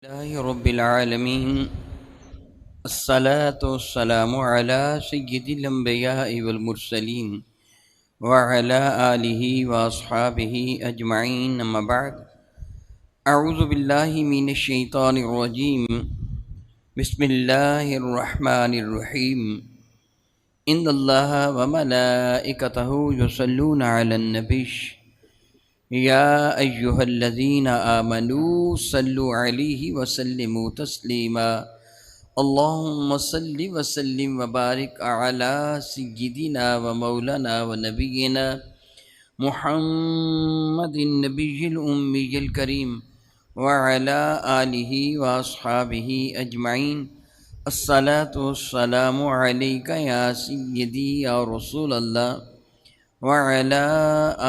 لله رب العالمين، الصلاة والسلام على سيد الأنبياء والمرسلين وعلى آله وأصحابه أجمعين، أما بعد. أعوذ بالله من الشيطان الرجيم. بسم الله الرحمن الرحيم. إن الله وملائكته يصلون على النبي يا أيها الذين آمنوا صلوا عليه وسلموا تسليما. اللهم صل وسلم وبارك على سيدنا ومولانا ونبينا محمد النبي الأمي الكريم وعلى آله وأصحابه أجمعين. الصلاة والسلام عليك يا سيدي يا رسول الله وعلى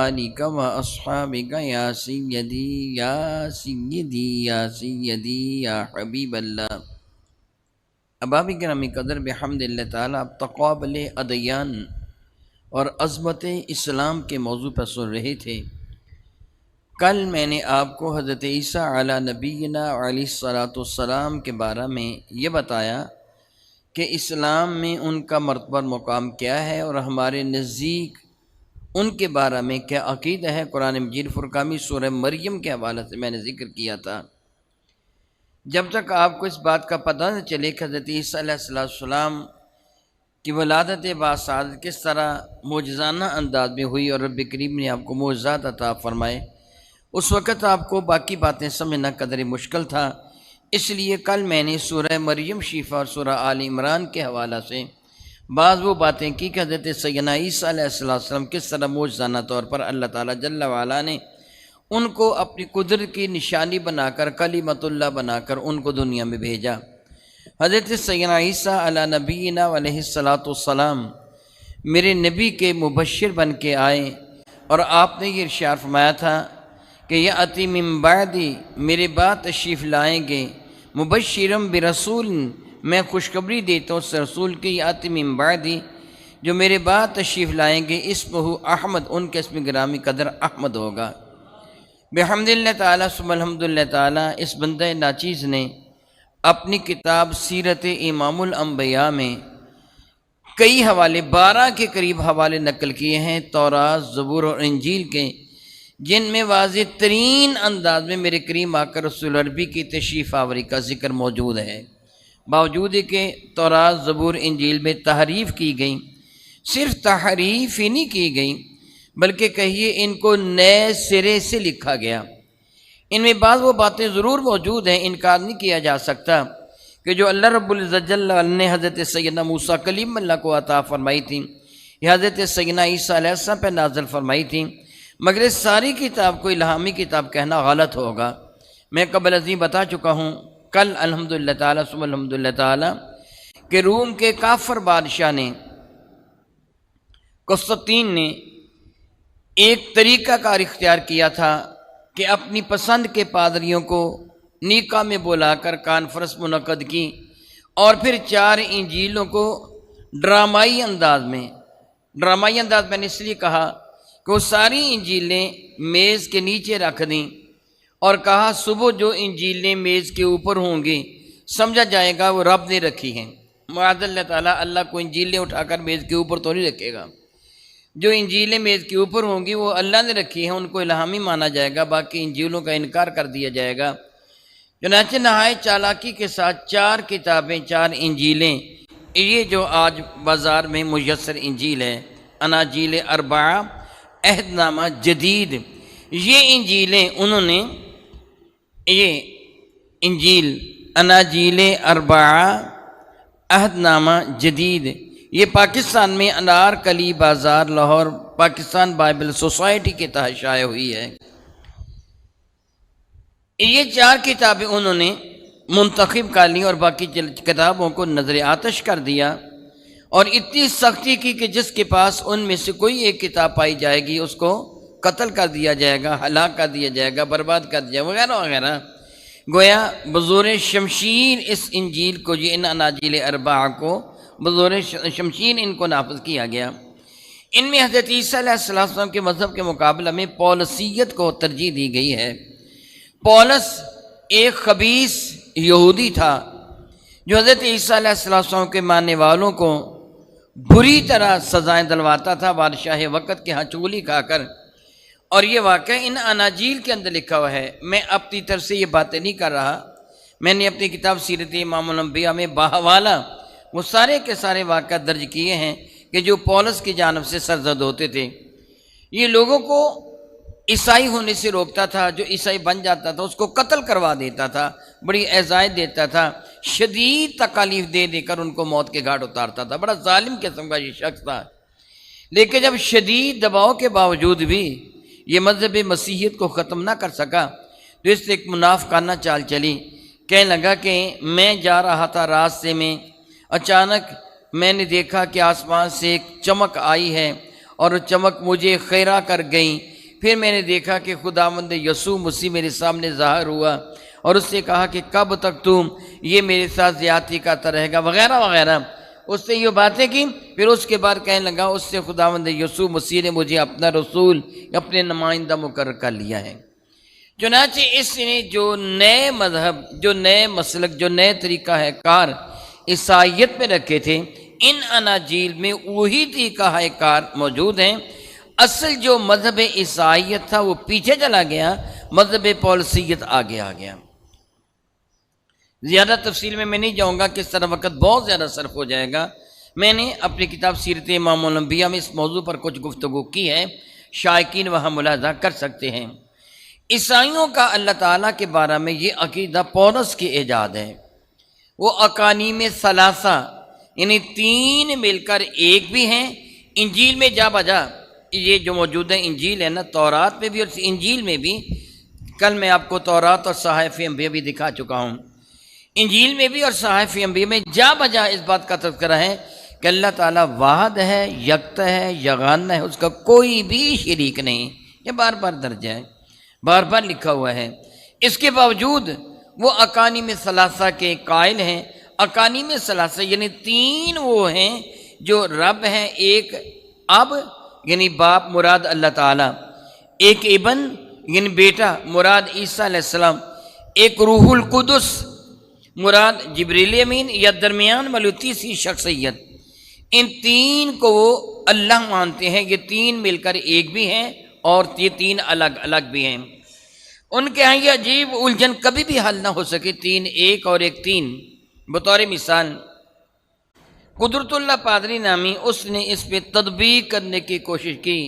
آلك وأصحابك يا سيدي يا سيدي يا سيدي يا حبيب اللہ. احباب گرامی قدر، بحمد اللہ تعالیٰ اب تقابل ادیان اور عظمت اسلام کے موضوع پر سن رہے تھے. کل میں نے آپ کو حضرت عیسیٰ علی نبینا علیہ الصلاۃ والسلام کے بارے میں یہ بتایا کہ اسلام میں ان کا مرتبہ مقام کیا ہے اور ہمارے نزدیک ان کے بارے میں کیا عقیدہ ہے. قرآن مجید فرقان سورہ مریم کے حوالے سے میں نے ذکر کیا تھا. جب تک آپ کو اس بات کا پتہ نہ چلے کہ حضرت عیسیٰ علیہ السلام کی ولادت باسعادت کس طرح معجزانہ انداز میں ہوئی اور رب کریم نے آپ کو معجزات عطا فرمائے، اس وقت آپ کو باقی باتیں سمجھنا قدر مشکل تھا. اس لیے کل میں نے سورہ مریم شریفہ اور سورہ آل عمران کے حوالہ سے بعض وہ باتیں کی کہ حضرت سیدنا عیسیٰ علیہ السلام کس طرح معجزانہ طور پر اللہ تعالیٰ جل وعلا نے ان کو اپنی قدرت کی نشانی بنا کر، کلمۃ اللہ بنا کر ان کو دنیا میں بھیجا. حضرت سیدنا عیسیٰ علی نبینا علیہ الصلاۃ والسلام میرے نبی کے مبشر بن کے آئے اور آپ نے یہ ارشاد فرمایا تھا کہ یأتی من بعدی، میرے بعد تشریف لائیں گے، مبشرم برسول، میں خوشخبری دیتا ہوں اس رسول کی، یأتی من بعدی، جو میرے بعد تشریف لائیں گے، اسمہ احمد، ان کے اسم گرامی قدر احمد ہوگا. بحمد اللہ تعالیٰ ثم الحمد اللہ تعالیٰ اس بندہ ناچیز نے اپنی کتاب سیرت امام الانبیاء میں کئی حوالے، 12 کے قریب حوالے نقل کیے ہیں تورات، زبور اور انجیل کے، جن میں واضح ترین انداز میں میرے کریم آقا رسول عربی کی تشریف آوری کا ذکر موجود ہے. باوجود کہ تورات، زبور، انجیل میں تحریف کی گئی، صرف تحریف ہی نہیں کی گئی بلکہ کہیے ان کو نئے سرے سے لکھا گیا. ان میں بعض وہ باتیں ضرور موجود ہیں، انکار نہیں کیا جا سکتا کہ جو اللہ رب العزت جل وعلا نے حضرت سیدنا موسیٰ کلیم اللہ کو عطا فرمائی تھی، یہ حضرت سیدنا عیسیٰ علیہ السلام پہ نازل فرمائی تھی، مگر اس ساری کتاب کو الہامی کتاب کہنا غلط ہوگا. میں قبل ازیں بتا چکا ہوں کل الحمدللہ تعالیٰ ثم الحمدللہ تعالیٰ کہ روم کے کافر بادشاہ نے، قسطنطین نے ایک طریقہ کار اختیار کیا تھا کہ اپنی پسند کے پادریوں کو نیکا میں بلا کر کانفرنس منعقد کی اور پھر 4 انجیلوں کو ڈرامائی انداز میں نے اس لیے کہا کہ وہ ساری انجیلیں میز کے نیچے رکھ دیں اور کہا صبح جو انجیلیں میز کے اوپر ہوں گی سمجھا جائے گا وہ رب نے رکھی ہیں. معاذ اللہ تعالیٰ اللہ کو انجیلیں اٹھا کر میز کے اوپر تو نہیں رکھے گا. جو انجیلیں میز کے اوپر ہوں گی وہ اللہ نے رکھی ہیں، ان کو الہامی مانا جائے گا، باقی انجیلوں کا انکار کر دیا جائے گا. چنانچہ نہایت چالاکی کے ساتھ 4 کتابیں، 4 انجیلیں، یہ جو آج بازار میں میسر انجیل ہے، اناجیل 4، عہد نامہ جدید، یہ انجیلیں انہوں نے، یہ انجیل اناجیل 4، عہد نامہ جدید، یہ پاکستان میں انار کلی بازار لاہور پاکستان بائبل سوسائٹی کے تحت شائع ہوئی ہے. یہ 4 کتابیں انہوں نے منتخب کر لیں اور باقی کتابوں کو نظر آتش کر دیا اور اتنی سختی کی کہ جس کے پاس ان میں سے کوئی ایک کتاب پائی جائے گی اس کو قتل کر دیا جائے گا، ہلاک کر دیا جائے گا، برباد کر دیا وغیرہ وغیرہ. گویا بزور شمشیر اس انجیل کو، یہ ان اناجیل 4 کو بزور شمشیر ان کو نافذ کیا گیا. ان میں حضرت عیسیٰ علیہ السلام کے مذہب کے مقابلہ میں پولسیت کو ترجیح دی گئی ہے. پولس ایک خبیث یہودی تھا جو حضرت عیسیٰ علیہ السلام کے ماننے والوں کو بری طرح سزائیں دلواتا تھا بادشاہ وقت کے ہاں چغلی کھا کر۔ اور یہ واقعہ ان اناجیل کے اندر لکھا ہوا ہے۔ میں اپنی طرف سے یہ باتیں نہیں کر رہا، میں نے اپنی کتاب سیرت امام الانبیاء میں باحوالہ وہ سارے کے سارے واقعات درج کیے ہیں کہ جو پولس کی جانب سے سرزد ہوتے تھے۔ یہ لوگوں کو عیسائی ہونے سے روکتا تھا، جو عیسائی بن جاتا تھا اس کو قتل کروا دیتا تھا، بڑی ایذائیں دیتا تھا، شدید تکالیف دے دے کر ان کو موت کے گھاٹ اتارتا تھا۔ بڑا ظالم قسم کا یہ شخص تھا۔ لیکن جب شدید دباؤ کے باوجود بھی یہ مذہب مسیحیت کو ختم نہ کر سکا تو اس سے ایک منافقانہ چال چلی۔ کہنے لگا کہ میں جا رہا تھا راستے میں، اچانک میں نے دیکھا کہ آسمان سے ایک چمک آئی ہے اور وہ چمک مجھے خیرہ کر گئی۔ پھر میں نے دیکھا کہ خداوند یسوع مسیح میرے سامنے ظاہر ہوا اور اس سے کہا کہ کب تک تم یہ میرے ساتھ زیادتی کرتا رہے گا وغیرہ وغیرہ، اس سے یہ باتیں کی۔ پھر اس کے بعد کہنے لگا اس سے خداوند یسوع مسیح نے مجھے اپنا رسول، اپنے نمائندہ مقرر کر لیا ہے۔ چنانچہ اس نے جو نئے مذہب، جو نئے مسلک، جو نئے طریقہ ہے کار عیسائیت میں رکھے تھے، ان اناجیل میں وہی طریقہ ہے کار موجود ہیں۔ اصل جو مذہب عیسائیت تھا وہ پیچھے چلا گیا، مذہب پولسیت آگے آ گیا۔ زیادہ تفصیل میں نہیں جاؤں گا کہ اس طرح وقت بہت زیادہ صرف ہو جائے گا۔ میں نے اپنی کتاب سیرت امام الانبیاء میں اس موضوع پر کچھ گفتگو کی ہے، شائقین وہاں ملاحظہ کر سکتے ہیں۔ عیسائیوں کا اللہ تعالیٰ کے بارے میں یہ عقیدہ پولس کی ایجاد ہے۔ وہ اقانیم ثلاثہ یعنی تین مل کر ایک بھی ہیں۔ انجیل میں جا بجا یہ جو موجود ہے انجیل ہے نا، تورات میں بھی اور انجیل میں بھی، کل میں آپ کو تورات اور صحائف انبیاء بھی دکھا چکا ہوں، انجیل میں بھی اور صحائف انبیاء میں جا بجا اس بات کا تذکرہ ہے کہ اللہ تعالیٰ واحد ہے، یکتا ہے، یگانہ ہے، اس کا کوئی بھی شریک نہیں۔ یہ بار بار درج ہے، بار بار لکھا ہوا ہے۔ اس کے باوجود وہ اقانیم ثلاثہ کے قائل ہیں۔ اقانیم ثلاثہ یعنی تین وہ ہیں جو رب ہیں، ایک اب یعنی باپ مراد اللہ تعالیٰ، ایک ابن یعنی بیٹا مراد عیسیٰ علیہ السلام، ایک روح القدس مراد جبریل امین یا درمیان والی تیسری شخصیت۔ ان تین کو وہ اللہ مانتے ہیں۔ یہ تین مل کر ایک بھی ہیں اور یہ تین الگ الگ بھی ہیں۔ ان کے ہاں یہ عجیب الجھن کبھی بھی حل نہ ہو سکے، تین ایک اور ایک تین۔ بطور مثال قدرت اللہ پادری نامی اس نے اس پہ تطبیق کرنے کی کوشش کی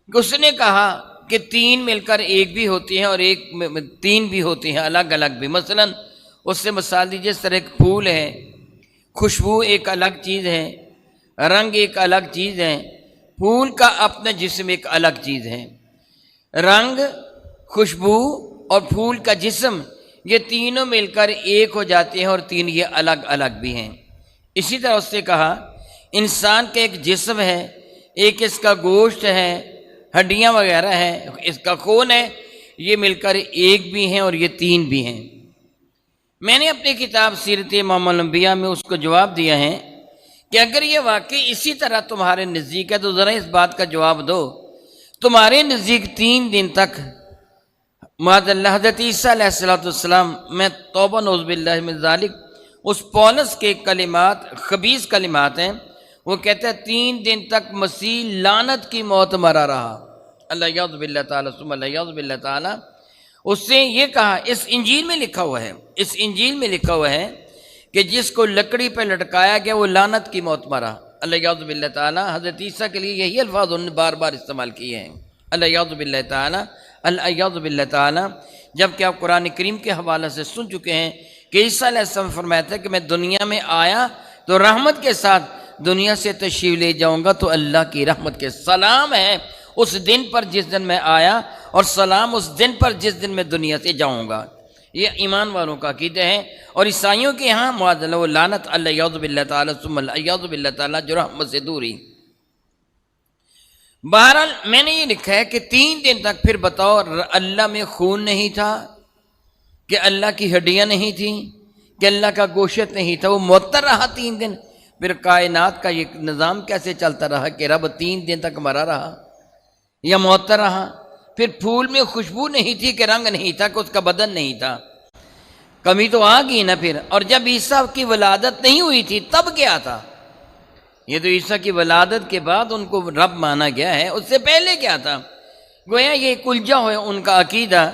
کہ اس نے کہا کہ تین مل کر ایک بھی ہوتی ہیں اور ایک تین بھی ہوتی ہیں الگ الگ بھی۔ مثلا اس سے مثال دیجیے، اس طرح ایک پھول ہے، خوشبو ایک الگ چیز ہے، رنگ ایک الگ چیز ہے، پھول کا اپنا جسم ایک الگ چیز ہے۔ رنگ، خوشبو اور پھول کا جسم یہ تینوں مل کر ایک ہو جاتے ہیں اور تین یہ الگ الگ بھی ہیں۔ اسی طرح اس سے کہا انسان کا ایک جسم ہے، ایک اس کا گوشت ہے، ہڈیاں وغیرہ ہیں، اس کا خون ہے، یہ مل کر ایک بھی ہیں اور یہ تین بھی ہیں۔ میں نے اپنی کتاب سیرت امام الانبیاء میں اس کو جواب دیا ہے کہ اگر یہ واقعی اسی طرح تمہارے نزدیک ہے تو ذرا اس بات کا جواب دو، تمہارے نزدیک 3 دن تک معاذ اللہ حضرت عیسیٰ علیہ السلام، میں توبہ نعوذ باللہ من ذالک، اس پولس کے کلمات خبیث کلمات ہیں، وہ کہتا ہے 3 دن تک مسیح لعنت کی موت مرا رہا، اللہ یعوذ باللہ تعالیٰ ثم اللہ یعوذ باللہ تعالیٰ۔ اس سے یہ کہا، اس انجیل میں لکھا ہوا ہے، اس انجیل میں لکھا ہوا ہے کہ جس کو لکڑی پہ لٹکایا گیا وہ لعنت کی موت مرا، اللہ یعوذ باللہ تعالیٰ۔ حضرت عیسیٰ کے لیے یہی الفاظ انہوں نے بار بار استعمال کیے ہیں، اللہ یعوذ باللہ تعالیٰ، اللہ یعوذ باللہ تعالیٰ۔ جبکہ آپ قرآن کریم کے حوالے سے سن چکے ہیں کہ عیسیٰ علیہ السلام فرمایا تھا کہ میں دنیا میں آیا تو رحمت کے ساتھ دنیا سے تشریف لے جاؤں گا، تو اللہ کی رحمت کے سلام ہے اس دن پر جس دن میں آیا، اور سلام اس دن پر جس دن میں دنیا سے جاؤں گا۔ یہ ایمان والوں کا عقیدہ ہے، اور عیسائیوں کے ہاں معاذ اللہ لعنت، اللہ یعوذ باللہ تعالیٰ ثم اللہ یعوذ باللہ تعالیٰ، جو رحمت سے دوری۔ بہرحال میں نے یہ لکھا ہے کہ 3 دن تک، پھر بتاؤ اللہ میں خون نہیں تھا، کہ اللہ کی ہڈیاں نہیں تھیں، کہ اللہ کا گوشت نہیں تھا، وہ معطل رہا 3 دن۔ پھر کائنات کا یہ نظام کیسے چلتا رہا کہ رب 3 دن تک مرا رہا یا معطل رہا؟ پھر پھول میں خوشبو نہیں تھی کہ رنگ نہیں تھا کہ اس کا بدن نہیں تھا؟ کمی تو آ گئی نا پھر. اور جب عیسیٰ کی ولادت نہیں ہوئی تھی تب کیا تھا؟ یہ تو عیسیٰ کی ولادت کے بعد ان کو رب مانا گیا ہے، اس سے پہلے کیا تھا؟ گویا یہ کلجا ہے ان کا عقیدہ.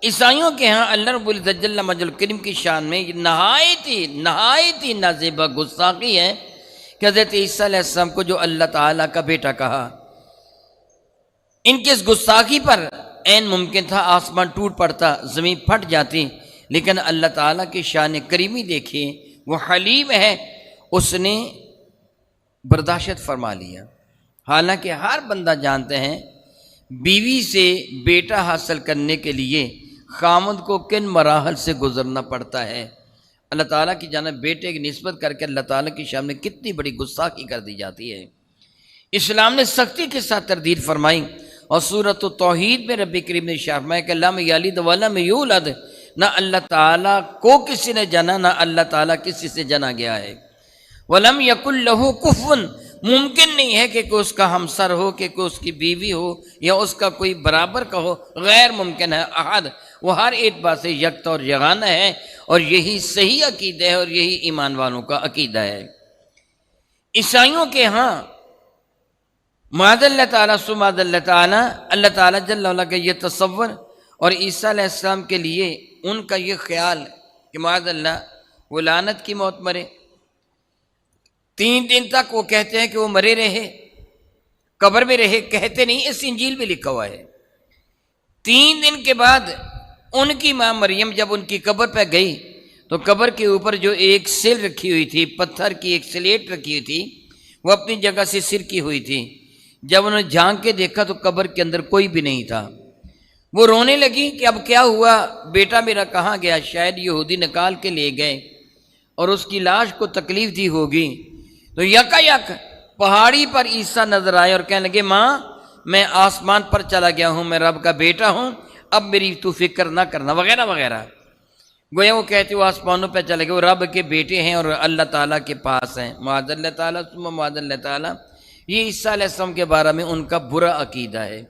عیسائیوں کے ہاں اللہ رب العزت جل مجدہ الکریم کی شان میں نہایت ہی نازیبہ گستاخی ہے کہ حضرت عیسیٰ علیہ السلام کو جو اللہ تعالیٰ کا بیٹا کہا. ان کی اس گستاخی پر عین ممکن تھا آسمان ٹوٹ پڑتا، زمین پھٹ جاتی، لیکن اللہ تعالیٰ کی شان کریمی دیکھیے، وہ حلیم ہے، اس نے برداشت فرما لیا. حالانکہ ہر بندہ جانتے ہیں بیوی سے بیٹا حاصل کرنے کے لیے خامد کو کن مراحل سے گزرنا پڑتا ہے. اللہ تعالیٰ کی جانب بیٹے کی نسبت کر کے اللہ تعالیٰ کی شان میں کتنی بڑی گستاخی کر دی جاتی ہے. اسلام نے سختی کے ساتھ تردید فرمائی، اور سورۃ التوحید میں رب کریم نے ارشاد فرمایا کہ لم یلد ولم یولد، نہ اللہ تعالیٰ کو کسی نے جنا، نہ اللہ تعالیٰ کسی سے جنا گیا ہے. ولم یکن لہ کفوا، ممکن نہیں ہے کہ کوئی اس کا ہمسر ہو، کہ کوئی اس کی بیوی ہو، یا اس کا کوئی برابر کا ہو، غیر ممکن ہے. احد، وہ ہر اعتبار سے یکتا اور یگانہ ہے، اور یہی صحیح عقیدہ ہے، اور یہی ایمان والوں کا عقیدہ ہے. عیسائیوں کے ہاں معاذ اللہ تعالیٰ سمعاذ اللہ تعالیٰ، اللہ تعالیٰ جل وعلا کا یہ تصور، اور عیسیٰ علیہ السلام کے لیے ان کا یہ خیال کہ معاذ اللہ وہ لعنت کی موت مرے. 3 دن تک وہ کہتے ہیں کہ وہ مرے رہے، قبر میں رہے، کہتے نہیں، اس انجیل میں لکھا ہوا ہے. 3 دن کے بعد ان کی ماں مریم جب ان کی قبر پہ گئی تو قبر کے اوپر جو ایک سل رکھی ہوئی تھی، پتھر کی ایک سلیٹ رکھی ہوئی تھی، وہ اپنی جگہ سے سرکی ہوئی تھی. جب انہوں نے جھانک کے دیکھا تو قبر کے اندر کوئی بھی نہیں تھا. وہ رونے لگی کہ اب کیا ہوا، بیٹا میرا کہاں گیا؟ شاید یہودی نکال کے لے گئے اور اس کی لاش کو تکلیف دی ہوگی. تو یک پہاڑی پر عیسیٰ نظر آئے اور کہنے لگے، ماں میں آسمان پر چلا گیا ہوں، میں رب کا بیٹا ہوں، اب میری تو فکر نہ کرنا، وغیرہ وغیرہ. گویا وہ کہتے وہ آسمانوں پہ چلے گئے، وہ رب کے بیٹے ہیں اور اللہ تعالیٰ کے پاس ہیں. معاذ اللہ تعالیٰ ثم معاذ اللہ تعالیٰ. یہ عیسیٰ علیہ السلام کے بارے میں ان کا برا عقیدہ ہے.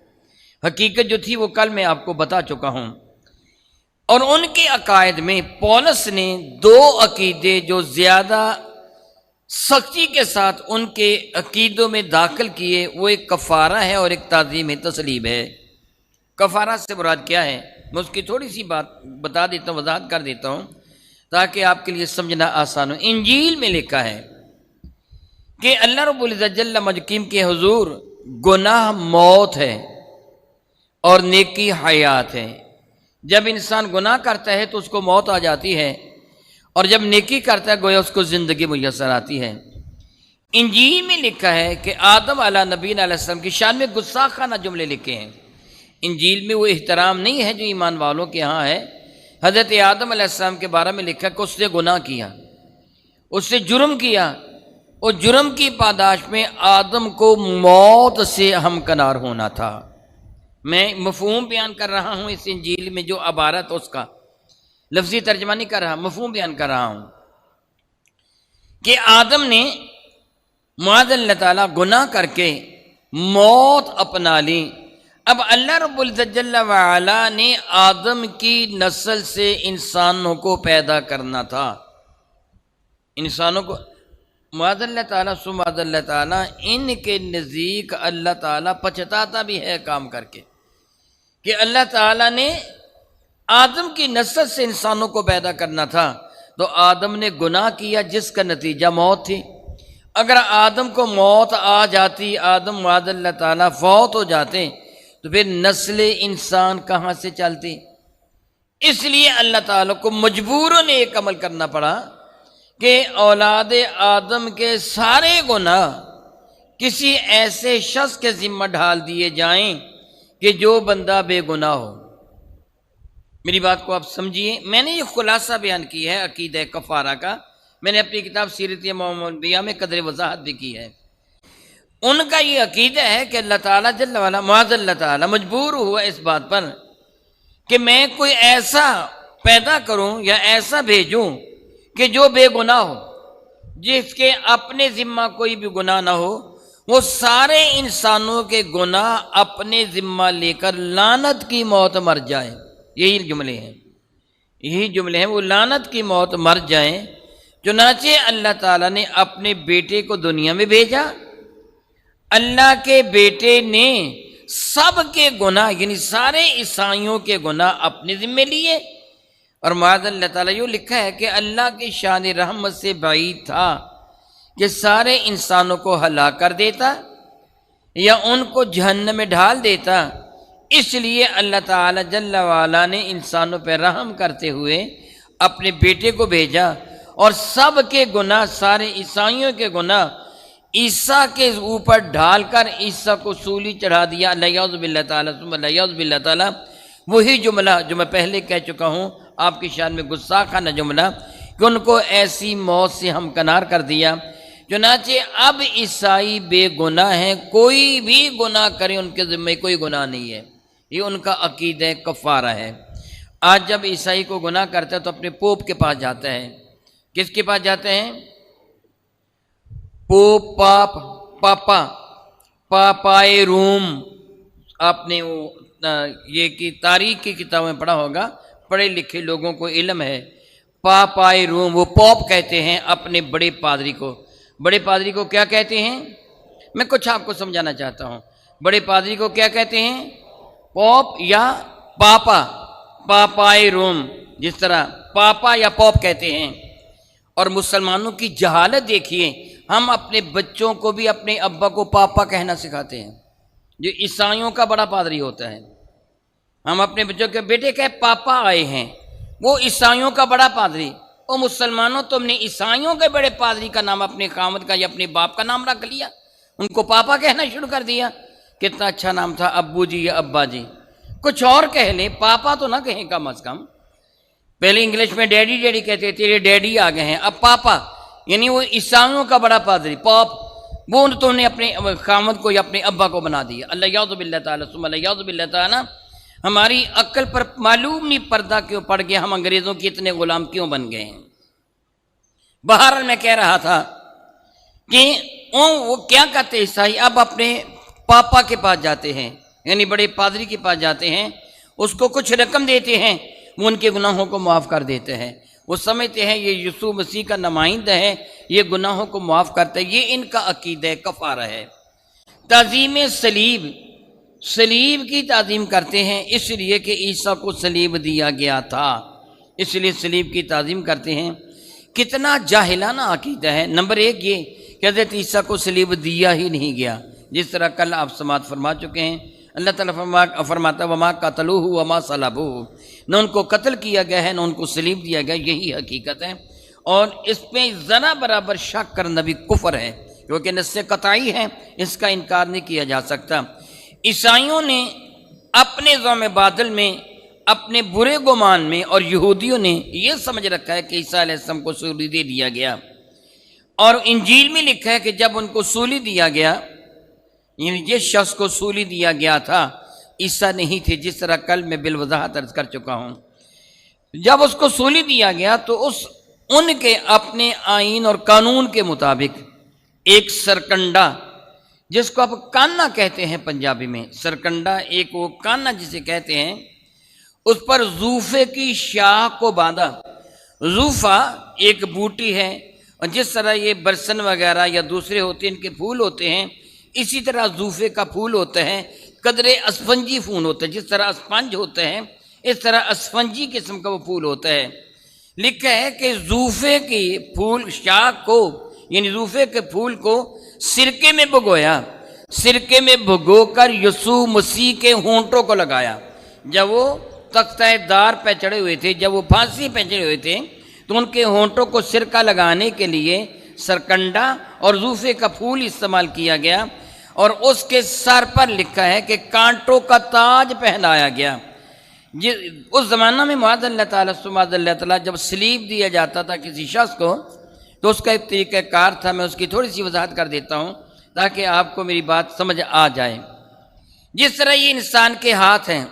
حقیقت جو تھی وہ کل میں آپ کو بتا چکا ہوں. اور ان کے عقائد میں پولس نے 2 عقیدے جو زیادہ سختی کے ساتھ ان کے عقیدوں میں داخل کیے، وہ ایک کفارہ ہے اور ایک تعظیم تسلیب ہے. کفارہ سے مراد کیا ہے؟ میں اس کی تھوڑی سی بات بتا دیتا ہوں، وضاحت کر دیتا ہوں تاکہ آپ کے لیے سمجھنا آسان ہو. انجیل میں لکھا ہے کہ اللہ رب العزت جل مجدہ کے حضور گناہ موت ہے اور نیکی حیات ہے. جب انسان گناہ کرتا ہے تو اس کو موت آ جاتی ہے، اور جب نیکی کرتا ہے گویا اس کو زندگی میسر آتی ہے. انجیل میں لکھا ہے کہ آدم علیہ نبینا علیہ السلام کی شان میں گستاخانہ جملے لکھے ہیں. انجیل میں وہ احترام نہیں ہے جو ایمان والوں کے ہاں ہے. حضرت آدم علیہ السلام کے بارے میں لکھا کہ اس نے گناہ کیا، اس نے جرم کیا، اور جرم کی پاداش میں آدم کو موت سے ہمکنار ہونا تھا. میں مفہوم بیان کر رہا ہوں اس انجیل میں جو عبارت اس کا لفظی ترجمہ نہیں کر رہا، مفہوم بیان کر رہا ہوں کہ آدم نے معاذ اللہ تعالیٰ گناہ کر کے موت اپنا لی. اب اللہ رب العزت جل وعلا نے آدم کی نسل سے انسانوں کو پیدا کرنا تھا. انسانوں کو معاذ اللہ تعالیٰ سمعاذ اللہ تعالیٰ ان کے نزدیک اللہ تعالیٰ پچھتاتا بھی ہے کام کر کے کہ اللہ تعالیٰ نے آدم کی نسل سے انسانوں کو پیدا کرنا تھا، تو آدم نے گناہ کیا جس کا نتیجہ موت تھی. اگر آدم کو موت آ جاتی، آدم معاذ اللہ تعالیٰ فوت ہو جاتے، تو پھر نسل انسان کہاں سے چلتی؟ اس لیے اللہ تعالیٰ کو مجبوروں نے ایک عمل کرنا پڑا کہ اولاد آدم کے سارے گناہ کسی ایسے شخص کے ذمہ ڈال دیے جائیں کہ جو بندہ بے گناہ ہو. میری بات کو آپ سمجھیے. میں نے یہ خلاصہ بیان کی ہے عقیدہ کفارہ کا، میں نے اپنی کتاب سیرت محمدیہ میں قدر وضاحت بھی کی ہے. ان کا یہ عقیدہ ہے کہ اللہ تعالیٰ جل وعلا معاذ اللہ تعالیٰ مجبور ہوا اس بات پر کہ میں کوئی ایسا پیدا کروں یا ایسا بھیجوں کہ جو بے گناہ ہو، جس کے اپنے ذمہ کوئی بھی گناہ نہ ہو، وہ سارے انسانوں کے گناہ اپنے ذمہ لے کر لعنت کی موت مر جائے. یہی جملے ہیں. یہی جملے ہیں، وہ لعنت کی موت مر جائیں۔ چنانچہ اللہ تعالیٰ نے اپنے بیٹے کو دنیا میں بھیجا، اللہ کے بیٹے نے سب کے گناہ یعنی سارے عیسائیوں کے گناہ اپنے ذمے لیے، اور معاذ اللہ تعالیٰ یہ لکھا ہے کہ اللہ کی شان رحمت سے بعید تھا کہ سارے انسانوں کو ہلاک کر دیتا یا ان کو جہنم میں ڈال دیتا، اس لیے اللہ تعالیٰ جل وعلا نے انسانوں پہ رحم کرتے ہوئے اپنے بیٹے کو بھیجا، اور سب کے گناہ، سارے عیسائیوں کے گناہ عیسیٰ کے اوپر ڈھال کر عیسیٰ کو سولی چڑھا دیا، الیاذ باللہ تعالیٰ ثم الیاذ باللہ تعالیٰ۔ وہی جملہ جو میں پہلے کہہ چکا ہوں آپ کی شان میں گستاخانہ جملہ کہ ان کو ایسی موت سے ہمکنار کر دیا۔ چنانچہ اب عیسائی بے گناہ ہیں، کوئی بھی گناہ کرے ان کے ذمہ کوئی گناہ نہیں ہے، یہ ان کا عقیدہ کفارہ ہے۔ آج جب عیسائی کو گناہ کرتا ہے تو اپنے پوپ کے پاس جاتا ہے۔ کس کے پاس جاتے ہیں؟ پوپ، پاپائے روم۔ آپ نے یہ کہ تاریخ کی کتابوں میں پڑھا ہوگا، پڑھے لکھے لوگوں کو علم ہے۔ پاپائے روم، وہ پوپ کہتے ہیں اپنے بڑے پادری کو۔ بڑے پادری کو کیا کہتے ہیں؟ میں کچھ آپ کو سمجھانا چاہتا ہوں۔ بڑے پادری کو کیا کہتے ہیں؟ پوپ یا پاپائے روم، جس طرح پاپا یا پوپ کہتے ہیں۔ اور مسلمانوں کی جہالت دیکھیے، ہم اپنے بچوں کو بھی اپنے ابا کو پاپا کہنا سکھاتے ہیں، جو عیسائیوں کا بڑا پادری ہوتا ہے۔ ہم اپنے بچوں کے بیٹے کہ پاپا آئے ہیں، وہ عیسائیوں کا بڑا پادری۔ او مسلمانوں، تم نے عیسائیوں کے بڑے پادری کا نام اپنے خامد کا یا اپنے باپ کا نام رکھ لیا، ان کو پاپا کہنا شروع کر دیا۔ کتنا اچھا نام تھا، ابو جی یا ابا جی، کچھ اور کہہ لیں، پاپا تو نہ کہیں کم از کم۔ پہلے انگلش میں ڈیڈی ڈیڈی کہتے، تیرے ڈیڈی آ گئے ہیں، اب پاپا، یعنی وہ عیسائیوں کا بڑا پادری پاپ، وہ تم نے اپنے خامد کو یا اپنے ابا کو بنا دیا۔ الیاذ باللہ تعالیٰ ثم الیاذ باللہ تعالیٰ۔ ہماری عقل پر معلوم نہیں پردہ کیوں پڑ گیا، ہم انگریزوں کے اتنے غلام کیوں بن گئے ہیں۔ بہرحال میں کہہ رہا تھا کہ وہ کیا کرتے عیسائی، اب اپنے پاپا کے پاس جاتے ہیں، یعنی بڑے پادری کے پاس جاتے ہیں، اس کو کچھ رقم دیتے ہیں، وہ ان کے گناہوں کو معاف کر دیتے ہیں۔ وہ سمجھتے ہیں یہ یسوع مسیح کا نمائندہ ہے، یہ گناہوں کو معاف کرتا ہے، یہ ان کا عقیدہ کفارہ ہے۔ تعظیم صلیب کی تعظیم کرتے ہیں، اس لیے کہ عیسیٰ کو صلیب دیا گیا تھا، اس لیے صلیب کی تعظیم کرتے ہیں۔ کتنا جاہلانہ عقیدہ ہے۔ نمبر ایک یہ کہ حضرت عیسیٰ کو صلیب دیا ہی نہیں گیا، جس طرح کل آپ سماعت فرما چکے ہیں۔ اللہ تعالیٰ فرماتا وما قتلوہ وما صلبوہ، نہ ان کو قتل کیا گیا ہے نہ ان کو صلیب دیا گیا، یہی حقیقت ہے۔ اور اس پہ ذرا برابر شک کرنا بھی کفر ہے، کیونکہ نص قطعی ہے، اس کا انکار نہیں کیا جا سکتا۔ عیسائیوں نے اپنے ذوم باطل میں، اپنے برے گمان میں، اور یہودیوں نے یہ سمجھ رکھا ہے کہ عیسیٰ علیہ السلام کو سولی دے دیا گیا، اور انجیل میں لکھا ہے کہ جب ان کو سولی دیا گیا، یعنی جس شخص کو سولی دیا گیا تھا عیسیٰ نہیں تھے، جس طرح کل میں بالوضاحت عرض کر چکا ہوں۔ جب اس کو سولی دیا گیا تو ان کے اپنے آئین اور قانون کے مطابق ایک سرکنڈا، جس کو آپ کانا کہتے ہیں پنجابی میں، سرکنڈا ایک وہ کانا جسے کہتے ہیں، اس پر زوفے کی شاخ کو باندھا۔ زوفا ایک بوٹی ہے، اور جس طرح یہ برسن وغیرہ یا دوسرے ہوتے ہیں ان کے پھول ہوتے ہیں، اسی طرح زوفے کا پھول ہوتا ہے، قدرے اسفنجی پھول ہوتا ہے، جس طرح اسپنج ہوتا ہے اس طرح اسفنجی قسم کا وہ پھول ہوتا ہے۔ لکھا ہے کہ زوفے کی پھول شاخ کو، یعنی زوفے کے پھول کو سرکے میں بھگویا، سرکے میں بھگو کر یسوع مسیح کے ہونٹوں کو لگایا۔ جب وہ تختہ دار پہ چڑھے ہوئے تھے، جب وہ پھانسی پہ چڑھے ہوئے تھے، تو ان کے ہونٹوں کو سرکہ لگانے کے لیے سرکنڈا اور زوفے کا پھول استعمال کیا گیا، اور اس کے سر پر لکھا ہے کہ کانٹوں کا تاج پہنایا گیا۔ اس زمانہ میں معاذ اللہ تعالیٰ سماذ اللہ تعالیٰ جب صلیب دیا جاتا تھا کسی شخص کو، تو اس کا ایک طریقہ کار تھا، میں اس کی تھوڑی سی وضاحت کر دیتا ہوں تاکہ آپ کو میری بات سمجھ آ جائے۔ جس طرح یہ انسان کے ہاتھ ہیں،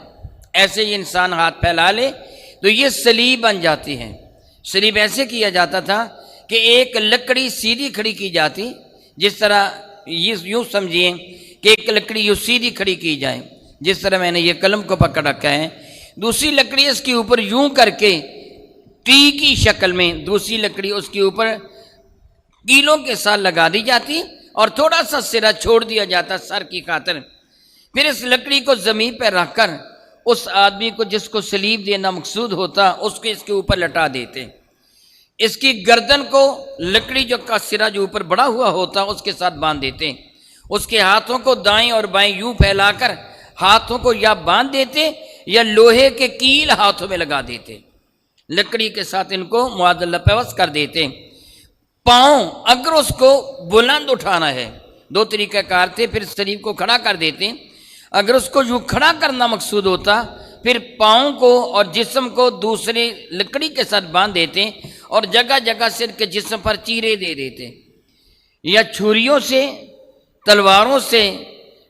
ایسے یہ انسان ہاتھ پھیلا لے تو یہ صلیب بن جاتی ہے۔ صلیب ایسے کیا جاتا تھا کہ ایک لکڑی سیدھی کھڑی کی جاتی، جس طرح یوں سمجھیے کہ ایک لکڑی یوں سیدھی کھڑی کی جائے، جس طرح میں نے یہ قلم کو پکڑ رکھا ہے، دوسری لکڑی اس کے اوپر یوں کر کے ٹی کی شکل میں دوسری لکڑی اس کے اوپر کیلوں کے ساتھ لگا دی جاتی اور تھوڑا سا سرا چھوڑ دیا جاتا سر کی خاطر. پھر اس لکڑی کو زمین پہ رکھ کر اس آدمی کو جس کو سلیب دینا مقصود ہوتا اس کے اوپر لٹا دیتے. اس کی گردن کو لکڑی کا سرا جو اوپر بڑا ہوا ہوتا اس کے ساتھ باندھ دیتے. اس کے ہاتھوں کو دائیں اور بائیں یوں پھیلا کر ہاتھوں کو یا باندھ دیتے یا لوہے کے کیل ہاتھوں میں لگا دیتے. لکڑی کے ساتھ ان کو معادلہ پیوست کر دیتے. پاؤں اگر اس کو بلند اٹھانا ہے دو طریقہ کار تھے. پھر شریف کو کھڑا کر دیتے. اگر اس کو یوں کھڑا کرنا مقصود ہوتا پھر پاؤں کو اور جسم کو دوسری لکڑی کے ساتھ باندھ دیتے اور جگہ جگہ سر کے جسم پر چیرے دے دیتے یا چھریوں سے تلواروں سے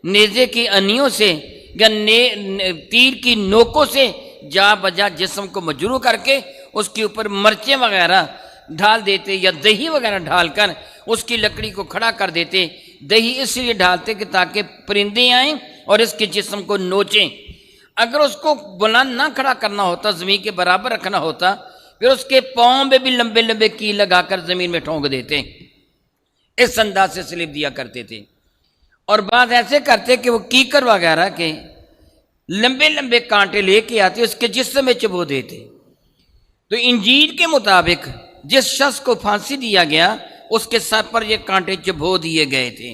نیزے کی انیوں سے یا تیر کی نوکوں سے جا بجا جسم کو مجروح کر کے اس کے اوپر مرچیں وغیرہ ڈال دیتے یا دہی وغیرہ ڈال کر اس کی لکڑی کو کھڑا کر دیتے. دہی اس لیے ڈالتے کہ تاکہ پرندے آئیں اور اس کے جسم کو نوچیں. اگر اس کو بلند نہ کھڑا کرنا ہوتا زمین کے برابر رکھنا ہوتا پھر اس کے پاؤں میں بھی لمبے لمبے کیل لگا کر زمین میں ٹھونک دیتے. اس انداز سے سلیب دیا کرتے تھے. اور بعض ایسے کرتے کہ وہ کیکر وغیرہ کے لمبے لمبے کانٹے لے کے آتے اس کے جسم میں چبو دیتے. تو انجیل کے مطابق جس شخص کو پھانسی دیا گیا اس کے سر پر یہ کانٹے چبو دیے گئے تھے.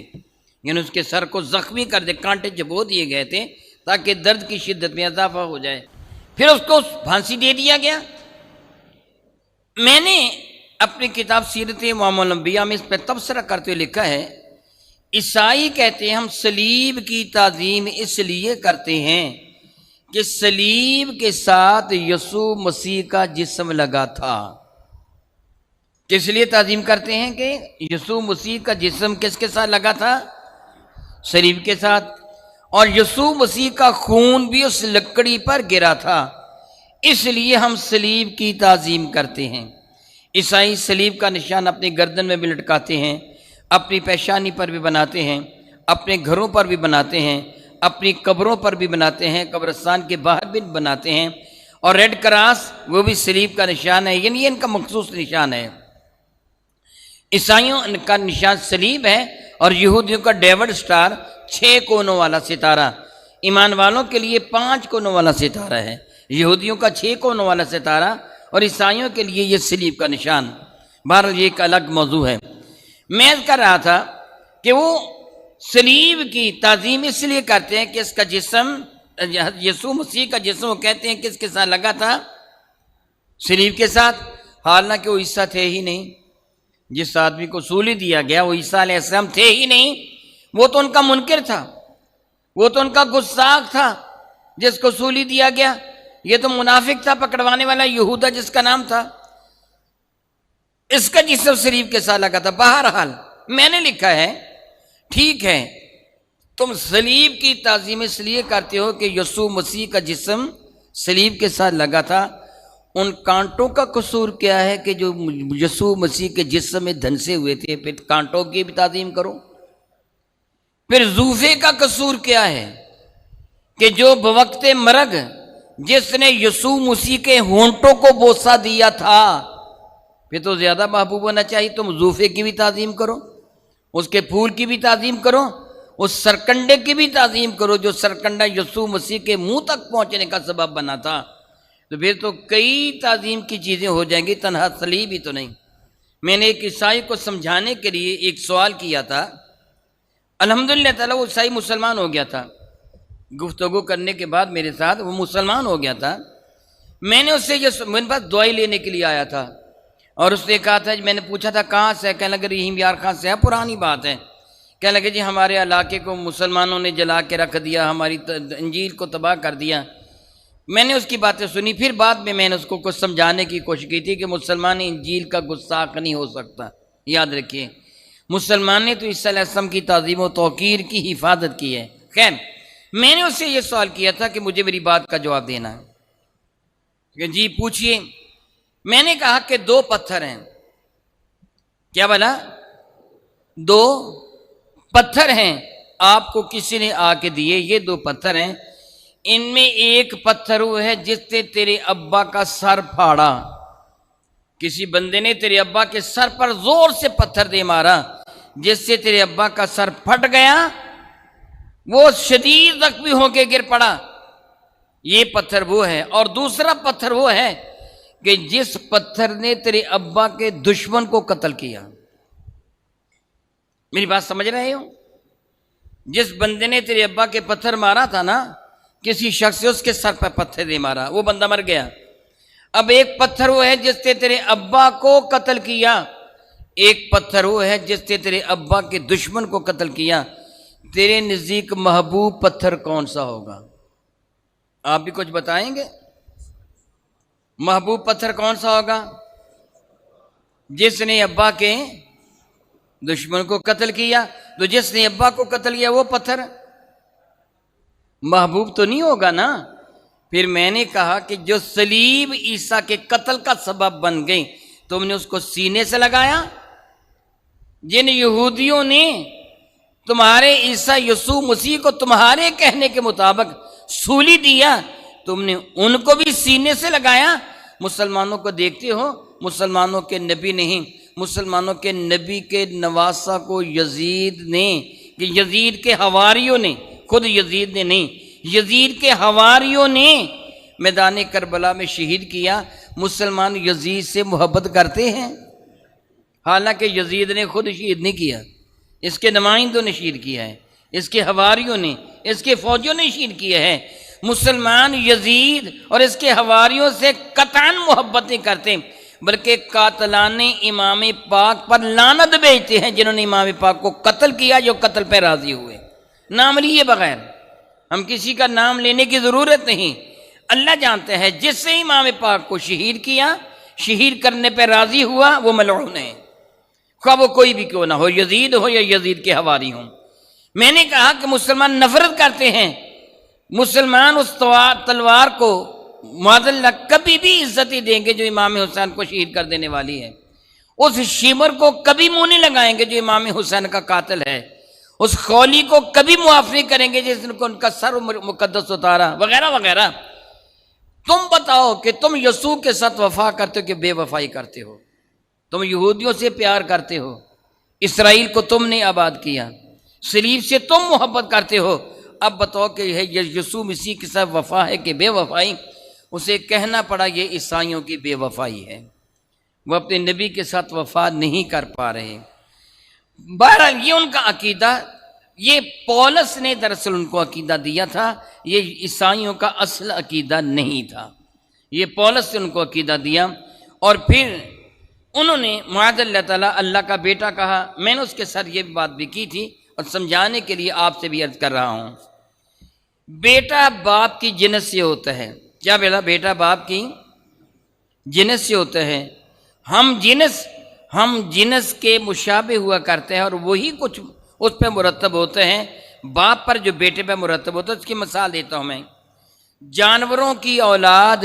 یعنی اس کے سر کو زخمی کر دے کانٹے چبو دیے گئے تھے تاکہ درد کی شدت میں اضافہ ہو جائے. پھر اس کو پھانسی دے دیا گیا. میں نے اپنی کتاب سیرت امام الانبیاء میں اس پہ تبصرہ کرتے ہوئے لکھا ہے عیسائی کہتے ہیں ہم صلیب کی تعظیم اس لیے کرتے ہیں کہ صلیب کے ساتھ یسوع مسیح کا جسم لگا تھا. کس لیے تعظیم کرتے ہیں کہ یسوع مسیح کا جسم کس کے ساتھ لگا تھا؟ صلیب کے ساتھ. اور یسوع مسیح کا خون بھی اس لکڑی پر گرا تھا اس لیے ہم صلیب کی تعظیم کرتے ہیں. عیسائی صلیب کا نشان اپنی گردن میں بھی لٹکاتے ہیں, اپنی پیشانی پر بھی بناتے ہیں, اپنے گھروں پر بھی بناتے ہیں, اپنی قبروں پر بھی بناتے ہیں, قبرستان کے باہر بھی بناتے ہیں. اور ریڈ کراس وہ بھی صلیب کا نشان ہے, یعنی ان کا مخصوص نشان ہے. عیسائیوں کا نشان صلیب ہے اور یہودیوں کا ڈیوڈ سٹار 6 کونوں والا ستارہ. ایمان والوں کے لیے 5 کونوں والا ستارہ ہے, یہودیوں کا 6 کونوں والا ستارہ اور عیسائیوں کے لیے یہ صلیب کا نشان. بہرحال یہ ایک الگ موضوع ہے. میں کر رہا تھا کہ وہ صلیب کی تعظیم اس لیے کرتے ہیں کہ اس کا جسم یسوع مسیح کا جسم وہ کہتے ہیں کس کے ساتھ لگا تھا؟ صلیب کے ساتھ. حالانکہ وہ عیسیٰ تھے ہی نہیں. جس آدمی کو سولی دیا گیا وہ عیسیٰ علیہ السلام تھے ہی نہیں. وہ تو ان کا منکر تھا, وہ تو ان کا گستاخ تھا جس کو سولی دیا گیا. یہ تو منافق تھا پکڑوانے والا یہودا جس کا نام تھا. اس کا جسم صلیب کے ساتھ لگا تھا. بہرحال میں نے لکھا ہے ٹھیک ہے تم صلیب کی تعظیم اس لیے کرتے ہو کہ یسوع مسیح کا جسم صلیب کے ساتھ لگا تھا. ان کانٹوں کا قصور کیا ہے کہ جو یسوع مسیح کے جسم میں دھنسے ہوئے تھے؟ پھر کانٹوں کی بھی تعظیم کرو. پھر زوفے کا قصور کیا ہے کہ جو بوقت مرگ جس نے یسوع مسیح کے ہونٹوں کو بوسہ دیا تھا, پھر تو زیادہ محبوب ہونا چاہیے. تم زوفے کی بھی تعظیم کرو, اس کے پھول کی بھی تعظیم کرو, اس سرکنڈے کی بھی تعظیم کرو جو سرکنڈا یسوع مسیح کے منہ تک پہنچنے کا سبب بنا تھا. تو پھر تو کئی تعظیم کی چیزیں ہو جائیں گی, تنہا صلیب ہی تو نہیں. میں نے ایک عیسائی کو سمجھانے کے لیے ایک سوال کیا تھا. الحمدللہ تعالیٰ وہ عیسائی مسلمان ہو گیا تھا. گفتگو کرنے کے بعد میرے ساتھ وہ مسلمان ہو گیا تھا. میں نے اس سے میرے پاس دعائی لینے کے لیے آیا تھا اور اس نے کہا تھا, میں نے پوچھا تھا کہاں سے؟ کہنے لگے رحیم یار خان سے ہے, پرانی بات ہے. کہنے لگے جی ہمارے علاقے کو مسلمانوں نے جلا کے رکھ دیا, ہماری انجیل کو تباہ کر دیا. میں نے اس کی باتیں سنی. پھر بعد میں نے اس کو کچھ سمجھانے کی کوشش کی تھی کہ مسلمان انجیل کا گستاخ نہیں ہو سکتا. یاد رکھیے مسلمان نے تو عیسیٰ علیہ السلام کی تعظیم و توقیر کی حفاظت کی ہے. خیر میں نے اس سے یہ سوال کیا تھا کہ مجھے میری بات کا جواب دینا ہے. کہ جی پوچھئے. میں نے کہا کہ 2 پتھر ہیں. کیا بولا؟ 2 پتھر ہیں آپ کو کسی نے آ کے دیے. یہ 2 پتھر ہیں, ان میں ایک پتھر وہ ہے جس نے تیرے ابا کا سر پھاڑا. کسی بندے نے تیرے ابا کے سر پر زور سے پتھر دے مارا جس سے تیرے ابا کا سر پھٹ گیا، وہ شدید زخمی ہو کے گر پڑا، یہ پتھر وہ ہے۔ اور دوسرا پتھر وہ ہے کہ جس پتھر نے تیرے ابا کے دشمن کو قتل کیا۔ میری بات سمجھ رہے ہو؟ جس بندے نے تیرے ابا کے پتھر مارا تھا نا، کسی شخص سے اس کے سر پر پتھر دے مارا، وہ بندہ مر گیا۔ اب ایک پتھر وہ ہے جس نے تیرے ابا کو قتل کیا، ایک پتھر وہ ہے جس نے تیرے ابا کے دشمن کو قتل کیا۔ تیرے نزدیک محبوب پتھر کون سا ہوگا؟ آپ بھی کچھ بتائیں گے؟ محبوب پتھر کون سا ہوگا؟ جس نے ابا کے دشمن کو قتل کیا، تو جس نے ابا کو قتل کیا وہ پتھر محبوب تو نہیں ہوگا نا۔ پھر میں نے کہا کہ جو صلیب عیسیٰ کے قتل کا سبب بن گئی، تم نے اس کو سینے سے لگایا؟ جن یہودیوں نے تمہارے عیسیٰ یسوع مسیح کو تمہارے کہنے کے مطابق سولی دیا، تم نے ان کو بھی سینے سے لگایا۔ مسلمانوں کو دیکھتے ہو، مسلمانوں کے نبی نہیں، مسلمانوں کے نبی کے نواسہ کو یزید نے، کہ یزید کے حواریوں نے، خود یزید نے نہیں، یزید کے حواریوں نے میدان کربلا میں شہید کیا۔ مسلمان یزید سے محبت کرتے ہیں، حالانکہ یزید نے خود شہید نہیں کیا، اس کے نمائندوں نے شہید کیا ہے، اس کے حواریوں نے، اس کے فوجیوں نے شہید کیا ہے۔ مسلمان یزید اور اس کے حواریوں سے قطعاً محبت نہیں کرتے، بلکہ قاتلان امام پاک پر لعنت بھیجتے ہیں جنہوں نے امام پاک کو قتل کیا، جو قتل پہ راضی ہوئے، نام لیے بغیر۔ ہم کسی کا نام لینے کی ضرورت نہیں، اللہ جانتا ہے جس سے امام پاک کو شہید کیا، شہید کرنے پہ راضی ہوا، وہ ملعون ہے، خواہ وہ کوئی بھی کیوں نہ ہو، یزید ہو یا یزید کے حواری ہوں۔ میں نے کہا کہ مسلمان نفرت کرتے ہیں، مسلمان اس تلوار کو معاذ اللہ کبھی بھی عزت ہی دیں گے جو امام حسین کو شہید کر دینے والی ہے، اس شیمر کو کبھی منہ نہیں لگائیں گے جو امام حسین کا قاتل ہے، اس خولی کو کبھی معاف نہیں کریں گے جس نے ان کا سر مقدس اتارا، وغیرہ وغیرہ۔ تم بتاؤ کہ تم یسوع کے ساتھ وفا کرتے ہو کہ بے وفائی کرتے ہو؟ تم یہودیوں سے پیار کرتے ہو، اسرائیل کو تم نے آباد کیا، صلیب سے تم محبت کرتے ہو، اب بتاؤ کہ یہ یسوع مسیح کے ساتھ وفا ہے کہ بے وفائی؟ اسے کہنا پڑا یہ عیسائیوں کی بے وفائی ہے، وہ اپنے نبی کے ساتھ وفا نہیں کر پا رہے۔ بہرحال یہ ان کا عقیدہ، یہ پولس نے دراصل ان کو عقیدہ دیا تھا، یہ عیسائیوں کا اصل عقیدہ نہیں تھا، یہ پولس نے ان کو عقیدہ دیا۔ اور پھر انہوں نے معاذ اللہ تعالیٰ اللہ کا بیٹا کہا۔ میں نے اس کے ساتھ یہ بات بھی کی تھی اور سمجھانے کے لیے آپ سے بھی عرض کر رہا ہوں، بیٹا باپ کی جنس سے ہوتا ہے۔ کیا بیٹا باپ کی جنس سے ہوتا ہے۔ ہم جنس کے مشابہ ہوا کرتے ہیں اور وہی کچھ اس پہ مرتب ہوتے ہیں، باپ پر جو بیٹے پہ مرتب ہوتا ہے۔ اس کی مثال دیتا ہوں میں، جانوروں کی اولاد،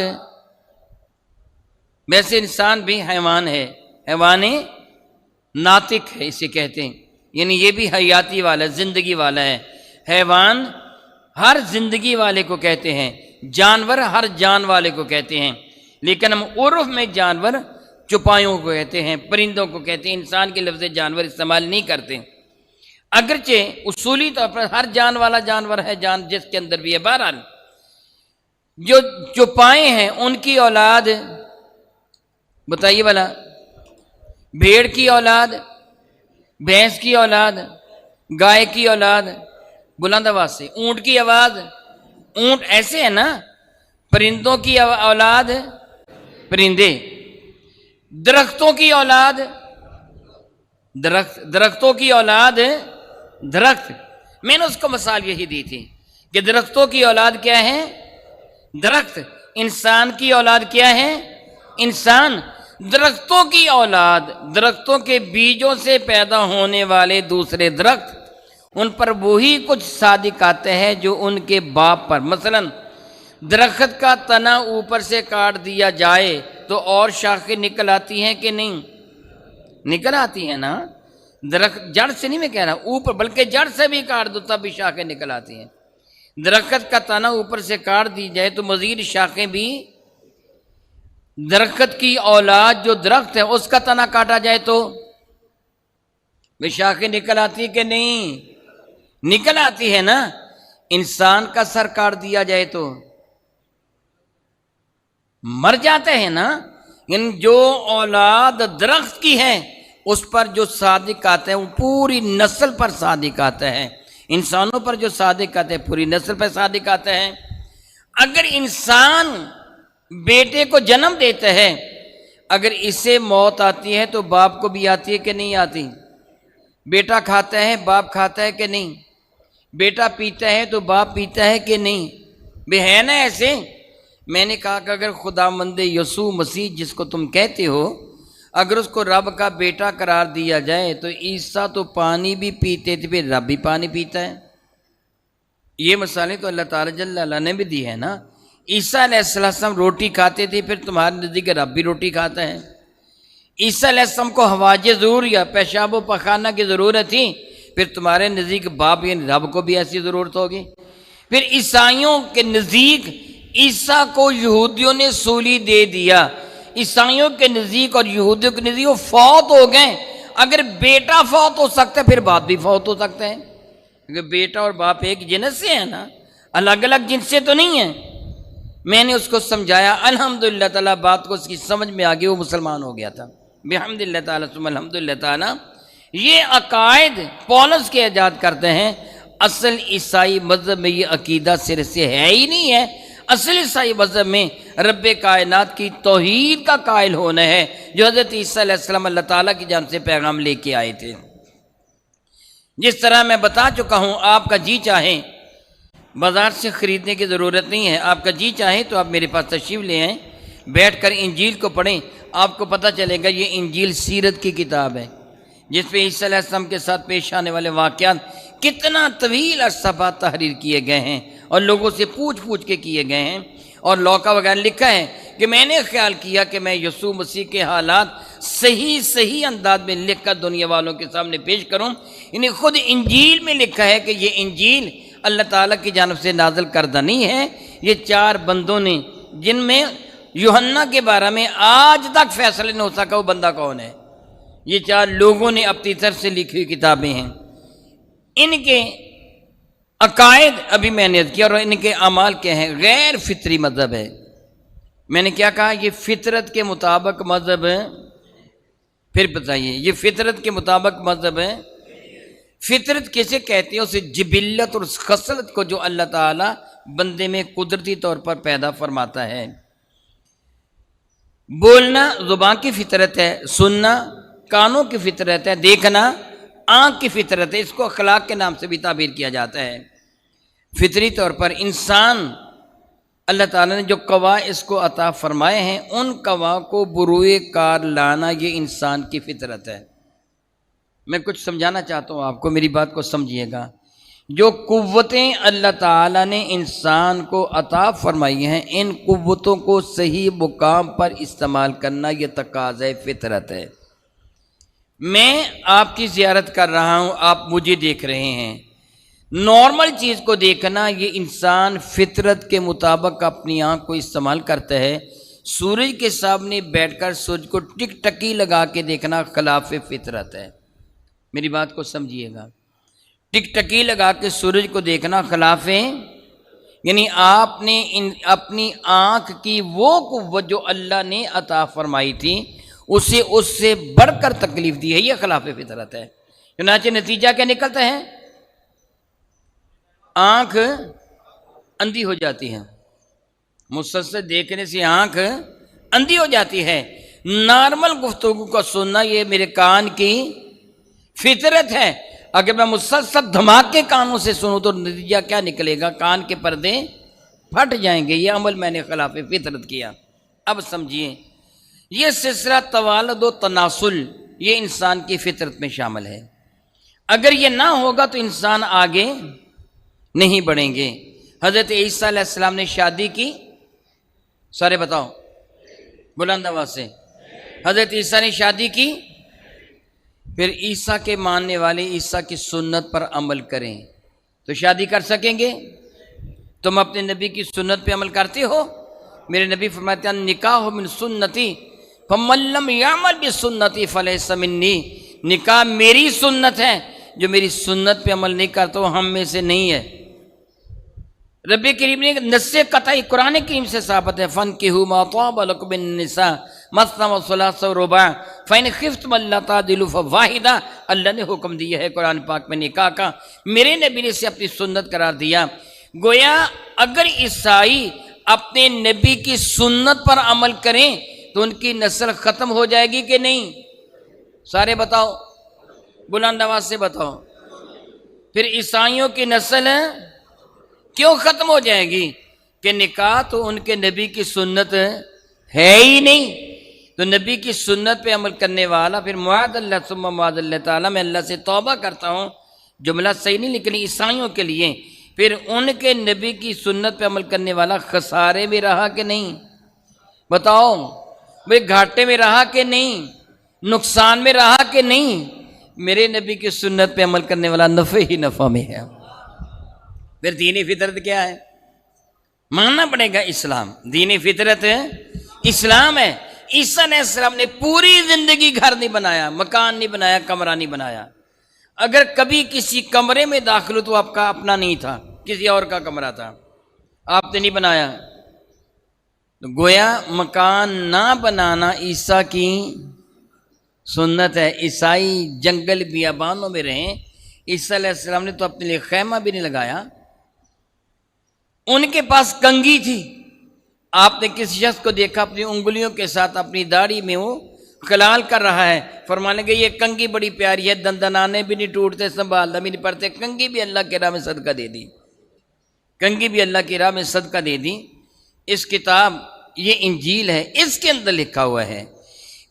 ویسے انسان بھی حیوان ہے، حیوان ناطق ہے اسے کہتے ہیں، یعنی یہ بھی حیاتی والا، زندگی والا ہے۔ حیوان ہر زندگی والے کو کہتے ہیں، جانور ہر جان والے کو کہتے ہیں، لیکن ہم عرف میں جانور چوپایوں کو کہتے ہیں، پرندوں کو کہتے ہیں، انسان کے لفظ جانور استعمال نہیں کرتے، اگرچہ اصولی طور پر ہر جان والا جانور ہے، جان جس کے اندر بھی ہے۔ بہرحال جو چوپائے ہیں ان کی اولاد، بتائیے بھلا، بھیڑ کی اولاد، بھینس کی اولاد، گائے کی اولاد، بلند آواز سے، اونٹ کی آواز، اونٹ ایسے ہے نا، پرندوں کی اولاد پرندے، درختوں کی اولاد درختوں کی اولاد درخت۔ میں نے اس کو مثال یہی دی تھی کہ درختوں کی اولاد کیا ہے؟ درخت۔ انسان کی اولاد کیا ہے؟ انسان۔ درختوں کی اولاد، درختوں کے بیجوں سے پیدا ہونے والے دوسرے درخت، ان پر وہی کچھ صادق آتے ہیں جو ان کے باپ پر۔ مثلا درخت کا تنا اوپر سے کاٹ دیا جائے تو اور شاخیں نکل آتی ہیں کہ نہیں؟ نکل آتی ہیں نا۔ درخت جڑ سے نہیں میں کہہ رہا، اوپر، بلکہ جڑ سے بھی کاٹ دو تب بھی شاخیں نکل آتی ہیں۔ درخت کا تنا اوپر سے کاٹ دی جائے تو مزید شاخیں بھی درخت کی اولاد جو درخت ہے اس کا تنا کاٹا جائے تو وہ شاخیں نکل آتی ہے کہ نہیں؟ نکل آتی ہے نا۔ انسان کا سر کاٹ دیا جائے تو مر جاتے ہیں نا۔ ان جو اولاد درخت کی ہے اس پر جو صادق آتے ہیں وہ پوری نسل پر صادق آتے ہیں۔ انسانوں پر جو صادق آتے ہیں پوری نسل پر صادق آتے ہیں۔ اگر انسان بیٹے کو جنم دیتا ہے، اگر اسے موت آتی ہے تو باپ کو بھی آتی ہے کہ نہیں آتی؟ بیٹا کھاتا ہے باپ کھاتا ہے کہ نہیں؟ بیٹا پیتا ہے تو باپ پیتا ہے کہ نہیں؟ بے ہے نا ایسے۔ میں نے کہا کہ اگر خداوند یسوع مسیح جس کو تم کہتے ہو اگر اس کو رب کا بیٹا قرار دیا جائے تو عیسیٰ تو پانی بھی پیتے تھے، پھر رب بھی پانی پیتا ہے۔ یہ مثالیں تو اللہ تعالیٰ جل جلالہ نے بھی دی ہے نا۔ عیسیٰ علیہ السلام روٹی کھاتے تھے، پھر تمہارے نزدیک رب بھی روٹی کھاتا ہے۔ عیسیٰ علیہ السلام کو حواج ضروریہ پیشاب و پخانہ کی ضرورت تھی، پھر تمہارے نزدیک باپ یعنی رب کو بھی ایسی ضرورت ہوگی۔ پھر عیسائیوں کے نزدیک عیسیٰ کو یہودیوں نے سولی دے دیا، عیسائیوں کے نزدیک اور یہودیوں کے نزدیک وہ فوت ہو گئے۔ اگر بیٹا فوت ہو سکتا ہے پھر باپ بھی فوت ہو سکتا ہے، کیونکہ بیٹا اور باپ ایک جنس سے ہے نا، الگ الگ جنس سے تو نہیں ہیں۔ میں نے اس کو سمجھایا، الحمدللہ تعالیٰ بات کو اس کی سمجھ میں آ گئی، وہ مسلمان ہو گیا تھا بحمدللہ تعالیٰ ثم الحمدللہ تعالیٰ۔ یہ عقائد پولس کے ایجاد کرتے ہیں۔ اصل عیسائی مذہب میں یہ عقیدہ سر سے ہے ہی نہیں ہے۔ اصل عیسائی مذہب میں رب کائنات کی توحید کا قائل ہونا ہے، جو حضرت عیسیٰ علیہ السلام اللہ تعالیٰ کی جانب سے پیغام لے کے آئے تھے۔ جس طرح میں بتا چکا ہوں، آپ کا جی چاہیں بازار سے خریدنے کی ضرورت نہیں ہے، آپ کا جی چاہیں تو آپ میرے پاس تشریف لے آئیں، بیٹھ کر انجیل کو پڑھیں، آپ کو پتہ چلے گا یہ انجیل سیرت کی کتاب ہے، جس پہ عیسیٰ علیہ السلام کے ساتھ پیش آنے والے واقعات کتنا طویل عرصہ بعد تحریر کیے گئے ہیں اور لوگوں سے پوچھ پوچھ کے کیے گئے ہیں۔ اور لوکا وغیرہ لکھا ہے کہ میں نے خیال کیا کہ میں یسوع مسیح کے حالات صحیح انداز میں لکھ کر دنیا والوں کے سامنے پیش کروں۔ انہیں خود انجیل میں لکھا ہے کہ یہ انجیل اللہ تعالیٰ کی جانب سے نازل کردہ نہیں ہے، یہ 4 بندوں نے، جن میں یوحنا کے بارے میں آج تک فیصلہ نہیں ہو سکا وہ بندہ کون ہے۔ یہ 4 لوگوں نے اپنی طرف سے لکھی ہوئی کتابیں ہیں۔ ان کے عقائد ابھی میں نے کیا، اور ان کے اعمال کیا ہیں؟ غیر فطری مذہب ہے۔ میں نے کیا کہا؟ یہ فطرت کے مطابق مذہب ہے۔ پھر بتائیے، یہ فطرت کے مطابق مذہب ہے؟ فطرت کسے کہتے ہیں؟ اسے جبلت اور اس خصلت کو جو اللہ تعالیٰ بندے میں قدرتی طور پر پیدا فرماتا ہے۔ بولنا زبان کی فطرت ہے، سننا کانوں کی فطرت ہے، دیکھنا آنکھ کی فطرت ہے۔ اس کو اخلاق کے نام سے بھی تعبیر کیا جاتا ہے۔ فطری طور پر انسان، اللہ تعالیٰ نے جو قوا اس کو عطا فرمائے ہیں، ان قوا کو بروئے کار لانا یہ انسان کی فطرت ہے۔ میں کچھ سمجھانا چاہتا ہوں آپ کو، میری بات کو سمجھیے گا۔ جو قوتیں اللہ تعالیٰ نے انسان کو عطا فرمائی ہیں، ان قوتوں کو صحیح مقام پر استعمال کرنا یہ تقاضۂ فطرت ہے۔ میں آپ کی زیارت کر رہا ہوں، آپ مجھے دیکھ رہے ہیں۔ نارمل چیز کو دیکھنا یہ انسان فطرت کے مطابق اپنی آنکھ کو استعمال کرتا ہے۔ سورج کے سامنے بیٹھ کر سورج کو ٹک ٹکی لگا کے دیکھنا خلاف فطرت ہے۔ میری بات کو سمجھیے گا، ٹک ٹکی لگا کے سورج کو دیکھنا خلاف ہے، یعنی آپ نے اپنی آنکھ کی وہ قوت جو اللہ نے عطا فرمائی تھی اسے اس سے بڑھ کر تکلیف دی ہے، یہ خلاف فطرت ہے۔ چنانچہ نتیجہ کیا نکلتا ہے؟ آنکھ اندھی ہو جاتی ہے، مسلسل دیکھنے سے آنکھ اندھی ہو جاتی ہے۔ نارمل گفتگو کا سننا یہ میرے کان کی فطرت ہے۔ اگر میں مسلسل دھماکے کانوں سے سنوں تو نتیجہ کیا نکلے گا؟ کان کے پردے پھٹ جائیں گے۔ یہ عمل میں نے خلاف فطرت کیا۔ اب سمجھیے، یہ سلسلہ توالد و تناسل یہ انسان کی فطرت میں شامل ہے۔ اگر یہ نہ ہوگا تو انسان آگے نہیں بڑھیں گے۔ حضرت عیسیٰ علیہ السلام نے شادی کی، سارے بتاؤ بلند آواز سے، حضرت عیسیٰ نے شادی کی، پھر عیسیٰ کے ماننے والے عیسیٰ کی سنت پر عمل کریں تو شادی کر سکیں گے؟ تم اپنے نبی کی سنت پہ عمل کرتے ہو؟ میرے نبی فرماتے ہیں نکاح من سنتی فمن لم یعمل بسنتی فلیس منی، نکاح میری سنت ہے، جو میری سنت پہ عمل نہیں کرتا وہ ہم میں سے نہیں ہے۔ رب کریم نے نص قطعی قرآن کریم سے ثابت ہے فَانكِحُوا مَا طَابَ لَكُم مِّن النِّسَاءِ مَثْنَىٰ وَثُلَاثَ وَرُبَاعَ فَإِنْ خِفْتُمْ أَلَّا تَعْدِلُوا فَوَاحِدَةً، اللہ نے حکم دیا ہے قرآن پاک میں نکاح کا، میرے نبی نے اسے اپنی سنت قرار دیا۔ گویا اگر عیسائی اپنے نبی کی سنت پر عمل کریں تو ان کی نسل ختم ہو جائے گی کہ نہیں؟ سارے بتاؤ، بلند آواز سے بتاؤ۔ پھر عیسائیوں کی نسل کیوں ختم ہو جائے گی؟ کہ نکاح تو ان کے نبی کی سنت ہے ہی نہیں۔ تو نبی کی سنت پہ عمل کرنے والا پھر معاذ اللہ ثم معاذ اللہ تعالیٰ، میں اللہ سے توبہ کرتا ہوں، جملہ صحیح نہیں لیکن عیسائیوں کے لیے، پھر ان کے نبی کی سنت پہ عمل کرنے والا خسارے میں رہا کہ نہیں؟ بتاؤ بھئی، گھاٹے میں رہا کہ نہیں؟ نقصان میں رہا کہ نہیں؟ میرے نبی کی سنت پہ عمل کرنے والا نفع ہی نفع میں ہے۔ پھر دینی فطرت کیا ہے؟ ماننا پڑے گا اسلام، دینی فطرت اسلام ہے۔ عیسیٰ علیہ السلام نے پوری زندگی گھر نہیں بنایا، مکان نہیں بنایا، کمرہ نہیں بنایا۔ اگر کبھی کسی کمرے میں داخل ہو تو آپ کا اپنا نہیں تھا، کسی اور کا کمرہ تھا، آپ نے نہیں بنایا۔ تو گویا مکان نہ بنانا عیسیٰ کی سنت ہے۔ عیسائی جنگل بیابانوں میں رہیں، عیسیٰ علیہ السلام نے تو اپنے لیے خیمہ بھی نہیں لگایا۔ ان کے پاس کنگھی تھی، آپ نے کسی شخص کو دیکھا اپنی انگلیوں کے ساتھ اپنی داڑھی میں وہ خلال کر رہا ہے، فرمانے لگے یہ کنگھی بڑی پیاری ہے، دندنانے بھی نہیں ٹوٹتے، سنبھالنا بھی نہیں پڑتے، کنگھی بھی اللہ کی راہ میں صدقہ دے دی، کنگھی بھی اللہ کی راہ میں صدقہ دے دی۔ اس کتاب یہ انجیل ہے، اس کے اندر لکھا ہوا ہے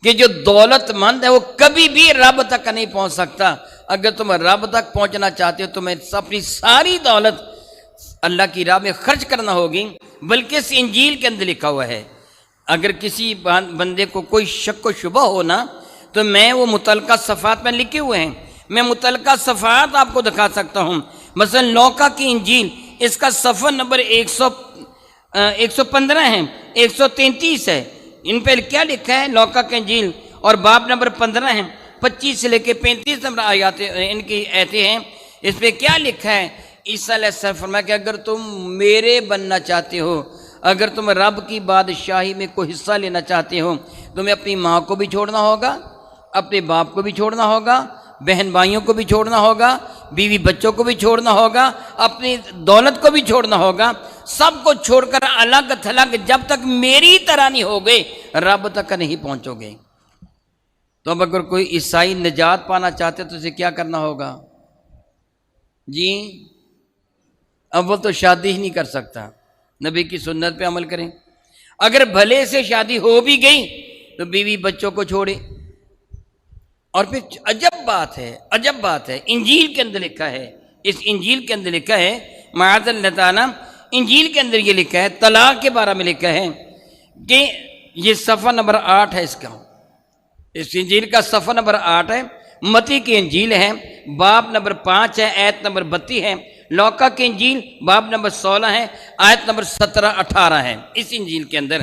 کہ جو دولت مند ہے وہ کبھی بھی رب تک نہیں پہنچ سکتا۔ اگر تم رب تک پہنچنا چاہتے ہو تو تمہیں اپنی ساری دولت اللہ کی راہ میں خرچ کرنا ہوگی۔ بلکہ اس انجیل کے اندر لکھا ہوا ہے اگر کسی بندے کو کوئی شک و شبہ ہونا تو میں وہ متعلقہ صفحات میں لکھے ہوئے ہیں، میں متعلقہ صفحات آپ کو دکھا سکتا ہوں۔ مثلا لوقا کی انجیل، اس کا صفحہ نمبر 115 ہے، 133 ہے۔ ان پہ کیا لکھا ہے؟ لوقا کی انجیل اور باب نمبر 15 ہے، 25 سے لے کے 35 نمبر آیات ان کی ایتیں ہیں۔ اس پہ کیا لکھا ہے؟ عیسیٰ علیہ السلام فرمایا کہ اگر تم میرے بننا چاہتے ہو، اگر تم رب کی بادشاہی میں کوئی حصہ لینا چاہتے ہو، تمہیں اپنی ماں کو بھی چھوڑنا ہوگا، اپنے باپ کو بھی چھوڑنا ہوگا، بہن بھائیوں کو بھی چھوڑنا ہوگا، بیوی بچوں کو بھی چھوڑنا ہوگا، اپنی دولت کو بھی چھوڑنا ہوگا، سب کو چھوڑ کر الگ تھلگ جب تک میری طرح نہیں ہوگے رب تک نہیں پہنچو گے۔ تو اب اگر کوئی عیسائی نجات پانا چاہتے تو اسے کیا کرنا ہوگا؟ جی اول تو شادی ہی نہیں کر سکتا، نبی کی سنت پہ عمل کریں۔ اگر بھلے سے شادی ہو بھی گئی تو بیوی بچوں کو چھوڑے۔ اور پھر عجب بات ہے انجیل کے اندر لکھا ہے، اس انجیل کے اندر لکھا ہے معاذ اللہ تعالیٰ، انجیل کے اندر یہ لکھا ہے، طلاق کے بارے میں لکھا ہے کہ یہ صفحہ نمبر 8 ہے، اس انجیل کا صفحہ نمبر 8 ہے، متی کی انجیل ہے، باب نمبر 5 ہے، آیت نمبر 32 ہے، لوقا کی انجیل باب نمبر 16 ہے، آیت نمبر 17-18 ہے۔ اس انجیل کے اندر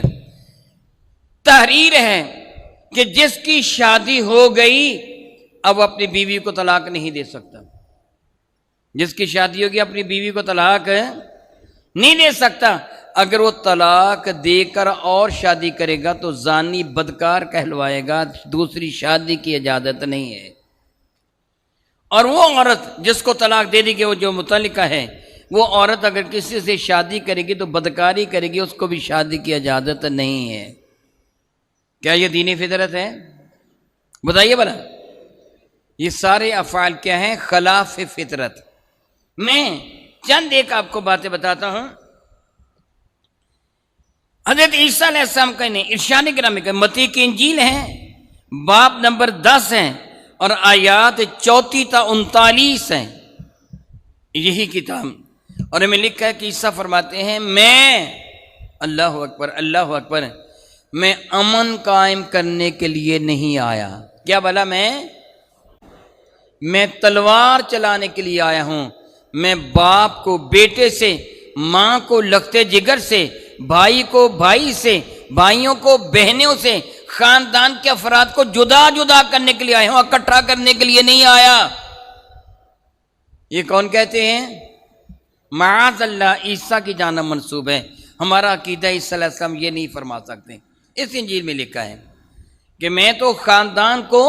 تحریر ہے کہ جس کی شادی ہو گئی اب وہ اپنی بیوی کو طلاق نہیں دے سکتا، جس کی شادی ہوگی اپنی بیوی کو طلاق نہیں دے سکتا۔ اگر وہ طلاق دے کر اور شادی کرے گا تو زانی بدکار کہلوائے گا، دوسری شادی کی اجازت نہیں ہے۔ اور وہ عورت جس کو طلاق دے دی گئی، وہ جو متعلقہ ہے، وہ عورت اگر کسی سے شادی کرے گی تو بدکاری کرے گی، اس کو بھی شادی کی اجازت نہیں ہے۔ کیا یہ دینی فطرت ہے؟ بتائیے بھلا، یہ سارے افعال کیا ہیں؟ خلاف فطرت۔ میں چند ایک آپ کو باتیں بتاتا ہوں۔ حضرت عیسیٰ علیہ السلام کا نہیں، ارشاد گرامی کا متی کی انجیل ہے، باب نمبر 10 ہے اور آیات 34 تا 39 ہیں، یہی کتاب۔ اور ہمیں لکھا ہے کہ عیسیٰ فرماتے ہیں میں اللہ اکبر میں امن قائم کرنے کے لیے نہیں آیا۔ کیا بھلا میں تلوار چلانے کے لیے آیا ہوں، میں باپ کو بیٹے سے، ماں کو لگتے جگر سے، بھائی کو بھائی سے، بھائیوں کو بہنوں سے، خاندان کے افراد کو جدا جدا کرنے کے لیے آئے ہوں، اکٹھا کرنے کے لیے نہیں آیا۔ یہ کون کہتے ہیں؟ معاذ اللہ، عیسیٰ کی جانب منسوب ہے۔ ہمارا عقیدہ عیسیٰ علیہ السلام یہ نہیں فرما سکتے۔ اس انجیل میں لکھا ہے کہ میں تو خاندان کو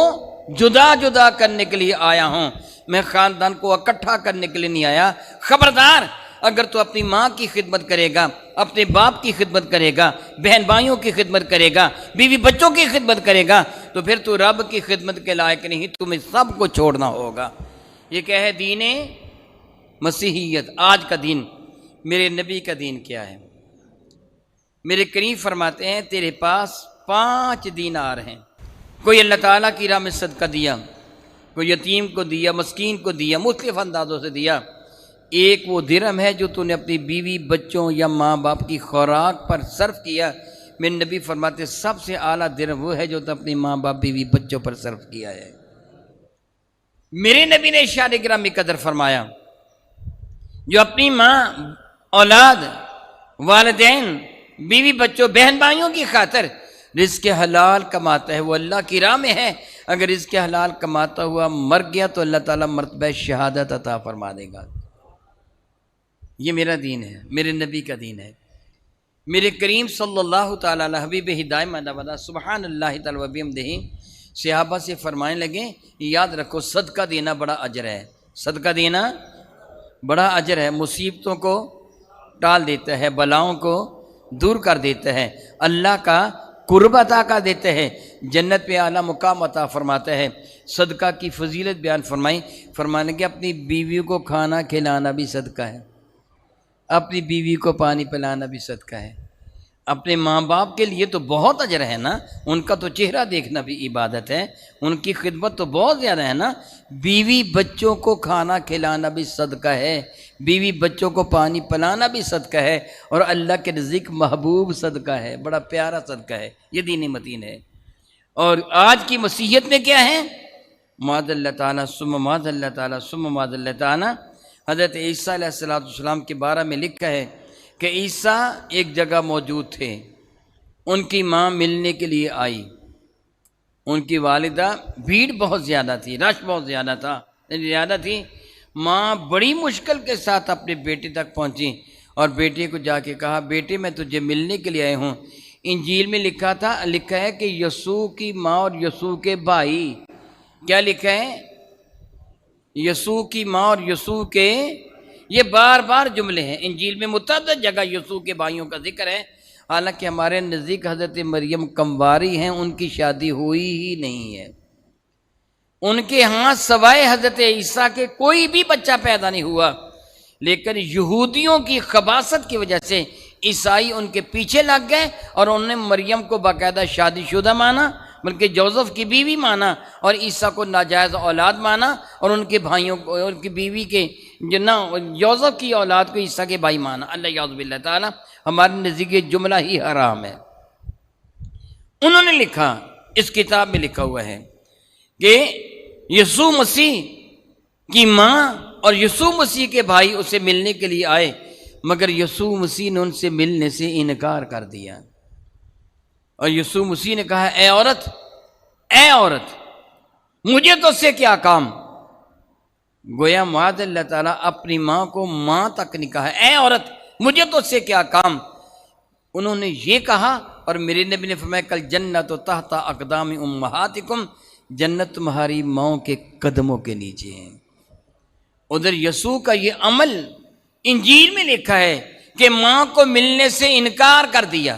جدا جدا کرنے کے لیے آیا ہوں، میں خاندان کو اکٹھا کرنے کے لیے نہیں آیا۔ خبردار، اگر تو اپنی ماں کی خدمت کرے گا، اپنے باپ کی خدمت کرے گا، بہن بھائیوں کی خدمت کرے گا، بیوی بچوں کی خدمت کرے گا، تو پھر تو رب کی خدمت کے لائق نہیں، تمہیں سب کو چھوڑنا ہوگا۔ یہ کیا ہے؟ دین مسیحیت۔ آج کا دین، میرے نبی کا دین کیا ہے؟ میرے کریم فرماتے ہیں تیرے پاس 5 دینار ہیں، کوئی اللہ تعالیٰ کی راہ میں صدقہ دیا، کوئی یتیم کو دیا، مسکین کو دیا، مختلف اندازوں سے دیا۔ ایک وہ درہم ہے جو تو نے اپنی بیوی بچوں یا ماں باپ کی خوراک پر صرف کیا۔ میرے نبی فرماتے سب سے اعلیٰ درہم وہ ہے جو تو اپنی ماں باپ بیوی بچوں پر صرف کیا ہے۔ میرے نبی نے ارشاد گرامی قدر فرمایا جو اپنی ماں، اولاد، والدین، بیوی بچوں، بہن بھائیوں کی خاطر رزق حلال کماتا ہے وہ اللہ کی راہ میں ہے، اگر رزق حلال کماتا ہوا مر گیا تو اللہ تعالیٰ مرتبہ شہادت عطا فرما دے گا۔ یہ میرا دین ہے، میرے نبی کا دین ہے۔ میرے کریم صلی اللہ تعالیٰ علیہ حبیب ہدایت ابدا سبحان اللہ تعالیٰ و بحمدہ صحابہ سے فرمانے لگے یاد رکھو صدقہ دینا بڑا اجر ہے، صدقہ دینا بڑا اجر ہے، مصیبتوں کو ٹال دیتا ہے، بلاؤں کو دور کر دیتا ہے، اللہ کا قرب عطا کر دیتا ہے، جنت پہ اعلیٰ مقام عطا فرماتا ہے۔ صدقہ کی فضیلت بیان فرمائی، فرمانے کہ اپنی بیویوں کو کھانا کھلانا بھی صدقہ ہے، اپنی بیوی کو پانی پلانا بھی صدقہ ہے۔ اپنے ماں باپ کے لیے تو بہت اجر ہے نا، ان کا تو چہرہ دیکھنا بھی عبادت ہے، ان کی خدمت تو بہت زیادہ ہے نا۔ بیوی بچوں کو کھانا کھلانا بھی صدقہ ہے، بیوی بچوں کو پانی پلانا بھی صدقہ ہے، اور اللہ کے نزدیک محبوب صدقہ ہے، بڑا پیارا صدقہ ہے، یہ دین متین ہے۔ اور آج کی مسیحیت میں کیا ہے؟ معاذ اللہ تعالیٰ ثم معاذ اللہ تعالیٰ ثم معاذ اللہ تعالیٰ، حضرت عیسیٰ علیہ السلام کے بارے میں لکھا ہے کہ عیسیٰ ایک جگہ موجود تھے، ان کی ماں ملنے کے لیے آئی، ان کی والدہ، بھیڑ بہت زیادہ تھی، رش بہت زیادہ تھی، ماں بڑی مشکل کے ساتھ اپنے بیٹے تک پہنچی اور بیٹے کو جا کے کہا بیٹے میں تجھے ملنے کے لیے آئے ہوں۔ انجیل میں لکھا ہے کہ یسوع کی ماں اور یسوع کے بھائی، کیا لکھا ہے؟ یسوع کی ماں اور یسوع کے، یہ بار بار جملے ہیں انجیل میں، متعدد جگہ یسوع کے بھائیوں کا ذکر ہے، حالانکہ ہمارے نزدیک حضرت مریم کمواری ہیں، ان کی شادی ہوئی ہی نہیں ہے، ان کے ہاں سوائے حضرت عیسیٰ کے کوئی بھی بچہ پیدا نہیں ہوا، لیکن یہودیوں کی خباثت کی وجہ سے عیسائی ان کے پیچھے لگ گئے اور انہوں نے مریم کو باقاعدہ شادی شدہ مانا، بلکہ جوزف کی بیوی مانا، اور عیسیٰ کو ناجائز اولاد مانا، اور ان کے بھائیوں کو، ان کی بیوی کے جوزف کی اولاد کو عیسیٰ کے بھائی مانا۔ اللہ یعوذ باللہ تعالیٰ، ہمارے نزدیک یہ جملہ ہی حرام ہے۔ انہوں نے لکھا، اس کتاب میں لکھا ہوا ہے کہ یسوع مسیح کی ماں اور یسوع مسیح کے بھائی اسے ملنے کے لیے آئے، مگر یسوع مسیح نے ان سے ملنے سے انکار کر دیا، اور یسوع مسیح نے کہا اے عورت مجھے تو اس سے کیا کام؟ گویا معاذ اللہ تعالیٰ اپنی ماں کو ماں تک نہیں کہا، اے عورت مجھے تو اس سے کیا کام؟ انہوں نے یہ کہا، اور میرے نبی نے فرمایا کل جنت تحت اقدام امہاتکم، جنت تمہاری ماؤں کے قدموں کے نیچے ہے۔ ادھر یسوع کا یہ عمل انجیل میں لکھا ہے کہ ماں کو ملنے سے انکار کر دیا۔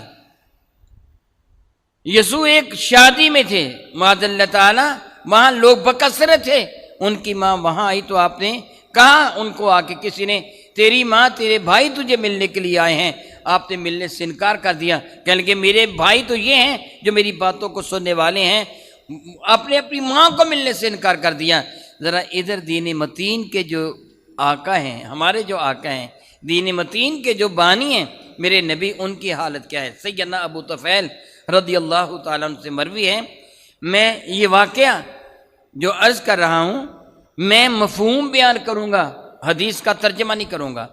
یسوع ایک شادی میں تھے معاذ اللہ تعالیٰ، وہاں لوگ بکثرت تھے، ان کی ماں وہاں آئی تو آپ نے کہا ان کو آ کے کسی نے تیری ماں تیرے بھائی تجھے ملنے کے لیے آئے ہیں، آپ نے ملنے سے انکار کر دیا، کہنے لگے میرے بھائی تو یہ ہیں جو میری باتوں کو سننے والے ہیں، آپ نے اپنی ماں کو ملنے سے انکار کر دیا۔ ذرا ادھر دین متین کے جو آقا ہیں، ہمارے جو آقا ہیں، دین متین کے جو بانی ہیں میرے نبی، ان کی حالت کیا ہے؟ سیدنا ابو طفیل رضی اللہ تعالیٰ عنہ سے مروی ہے، میں یہ واقعہ جو عرض کر رہا ہوں میں مفہوم بیان کروں گا، حدیث کا ترجمہ نہیں کروں گا۔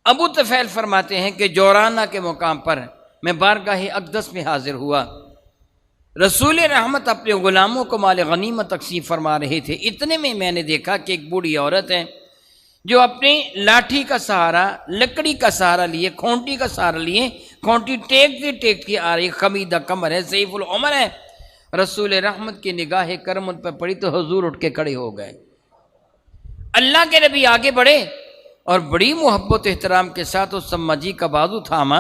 ابو طفیل فرماتے ہیں کہ جورانہ کے مقام پر میں بارگاہ اقدس میں حاضر ہوا، رسول رحمت اپنے غلاموں کو مال غنیمت تقسیم فرما رہے تھے۔ اتنے میں نے دیکھا کہ ایک بوڑھی عورت ہے جو اپنی لاٹھی کا سہارا، لکڑی کا سہارا لیے، کھونٹی کا سہارا لیے، کھونٹی ٹیکتی آ رہی، خمیدہ کمر ہے، ضعیف العمر ہے۔ رسول رحمت کی نگاہ کرم ان پر پڑی تو حضور اٹھ کے کھڑے ہو گئے۔ اللہ کے نبی آگے بڑھے اور بڑی محبت و احترام کے ساتھ اس اماں جی کا بازو تھاما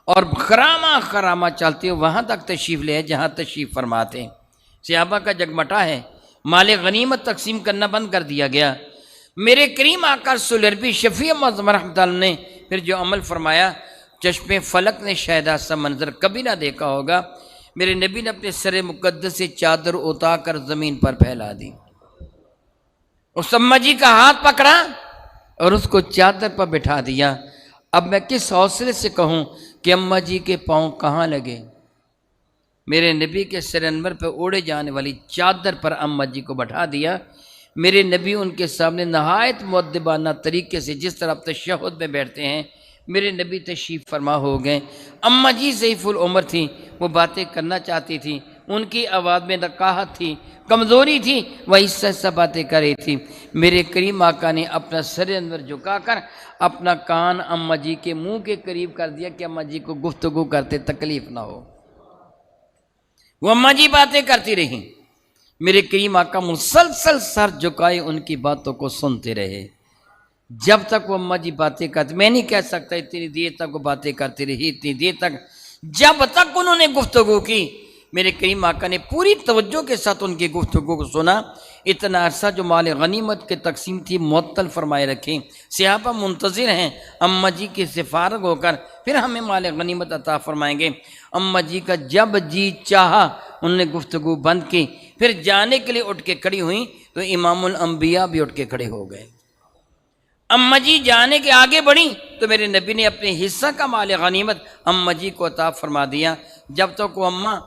اور خرامہ چلتے وہاں تک تشریف لے جہاں تشریف فرماتے ہیں۔ صحابہ کا جگمٹا ہے، مال غنیمت تقسیم کرنا بند کر دیا گیا۔ میرے کریم آقا سلربی شفیع معظم رحمۃ اللہ نے پھر جو عمل فرمایا، چشم فلک نے شاید ایسا منظر کبھی نہ دیکھا ہوگا۔ میرے نبی نے اپنے سر مقدس سے چادر اٹھا کر زمین پر پھیلا دی، اس اماں جی کا ہاتھ پکڑا اور اس کو چادر پر بٹھا دیا۔ اب میں کس حوصلے سے کہوں کہ اماں جی کے پاؤں کہاں لگے؟ میرے نبی کے سر انور پہ اڑے جانے والی چادر پر اماں جی کو بٹھا دیا۔ میرے نبی ان کے سامنے نہایت مؤدبانہ طریقے سے جس طرح تشہد میں بیٹھتے ہیں، میرے نبی تشریف فرما ہو گئے۔ اماں جی ضعیف العمر تھیں، وہ باتیں کرنا چاہتی تھیں، ان کی آواز میں نقاہت تھی، کمزوری تھی، وہ ایسا باتیں کر رہی تھی۔ میرے کریم آقا نے اپنا سر انور جھکا کر اپنا کان اماں جی کے منہ کے قریب کر دیا کہ اماں جی کو گفتگو کرتے تکلیف نہ ہو۔ وہ اماں جی باتیں کرتی رہیں، میرے کریم آقا مسلسل سر جھکائے ان کی باتوں کو سنتے رہے جب تک وہ اماں جی باتیں کرتی۔ میں نہیں کہہ سکتا اتنی دیر تک وہ باتیں کرتی رہی، اتنی دیر تک جب تک انہوں نے گفتگو کی۔ میرے کریم آقا نے پوری توجہ کے ساتھ ان کی گفتگو کو سنا۔ اتنا عرصہ جو مال غنیمت کے تقسیم تھی معطل فرمائے رکھیں، صحابہ منتظر ہیں اماں جی کے سے فارغ ہو کر پھر ہمیں مال غنیمت عطا فرمائیں گے۔ اماں جی کا جب جی چاہا انہوں نے گفتگو بند کی، پھر جانے کے لیے اٹھ کے کھڑی ہوئیں تو امام الانبیاء بھی اٹھ کے کھڑے ہو گئے۔ اماں جی جانے کے آگے بڑھیں تو میرے نبی نے اپنے حصہ کا مال غنیمت اماں جی کو عطا فرما دیا۔ جب تک وہ اماں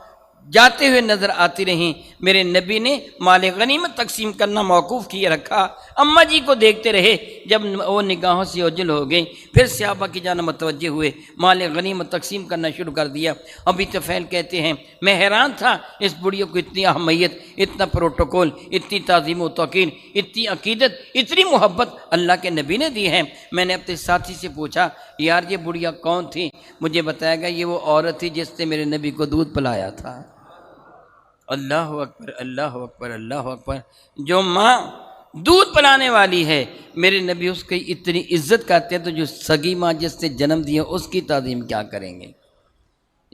جاتے ہوئے نظر آتی رہیں، میرے نبی نے مال غنیمت تقسیم کرنا موقوف کیے رکھا، اماں جی کو دیکھتے رہے۔ جب وہ نگاہوں سے اوجھل ہو گئی، پھر صحابہ کی جانب متوجہ ہوئے، مال غنیمت تقسیم کرنا شروع کر دیا۔ ابھی طفیل کہتے ہیں میں حیران تھا اس بڑھیوں کو اتنی اہمیت، اتنا پروٹوکول، اتنی تعظیم و توقیر، اتنی عقیدت، اتنی محبت اللہ کے نبی نے دی ہے۔ میں نے اپنے ساتھی سے پوچھا یار یہ بڑھیا کون تھی؟ مجھے بتایا گیا یہ وہ عورت تھی جس نے میرے نبی کو دودھ پلایا تھا۔ اللہ اکبر، اللہ اکبر، اللہ اکبر۔ جو ماں دودھ پلانے والی ہے میرے نبی اس کی اتنی عزت کرتے ہیں، تو جو سگی ماں جس نے جنم دیا اس کی تعظیم کیا کریں گے؟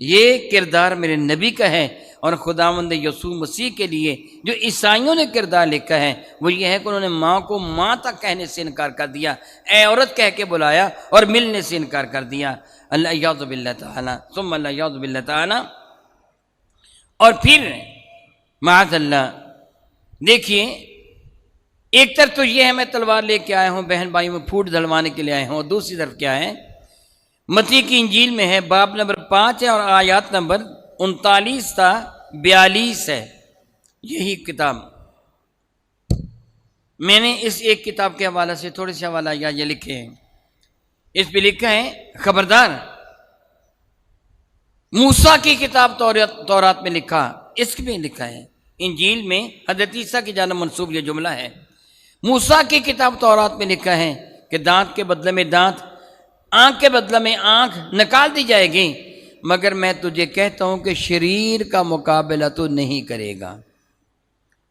یہ کردار میرے نبی کا ہے۔ اور خداوند یسوع مسیح کے لیے جو عیسائیوں نے کردار لکھا ہے وہ یہ ہے کہ انہوں نے ماں کو ماں تک کہنے سے انکار کر دیا، اے عورت کہہ کے بلایا اور ملنے سے انکار کر دیا۔ اللہ یعوذ باللہ تعالیٰ ثم اللہ یعوذ باللہ تعالیٰ۔ اور پھر معاذ اللہ دیکھیے، ایک طرف تو یہ ہے میں تلوار لے کے آیا ہوں، بہن بھائیوں میں پھوٹ دھلوانے کے لیے آیا ہوں، اور دوسری طرف کیا ہے؟ متی کی انجیل میں ہے، باب نمبر 5 ہے اور آیات نمبر 39 تا 42 ہے۔ یہی کتاب میں نے اس ایک کتاب کے حوالے سے تھوڑے سے حوالہ یہ لکھے ہیں۔ اس پہ لکھا ہے خبردار، موسیٰ کی کتاب تورات میں لکھا، اس میں لکھا ہے انجیل میں حضرت عیسیٰ کی جانب منسوب یہ جملہ ہے۔ موسیٰ کی کتاب تورات میں لکھا ہے کہ دانت کے بدلے میں دانت، آنکھ کے بدلے میں آنکھ نکال دی جائے گی، مگر میں تجھے کہتا ہوں کہ شریر کا مقابلہ تو نہیں کرے گا۔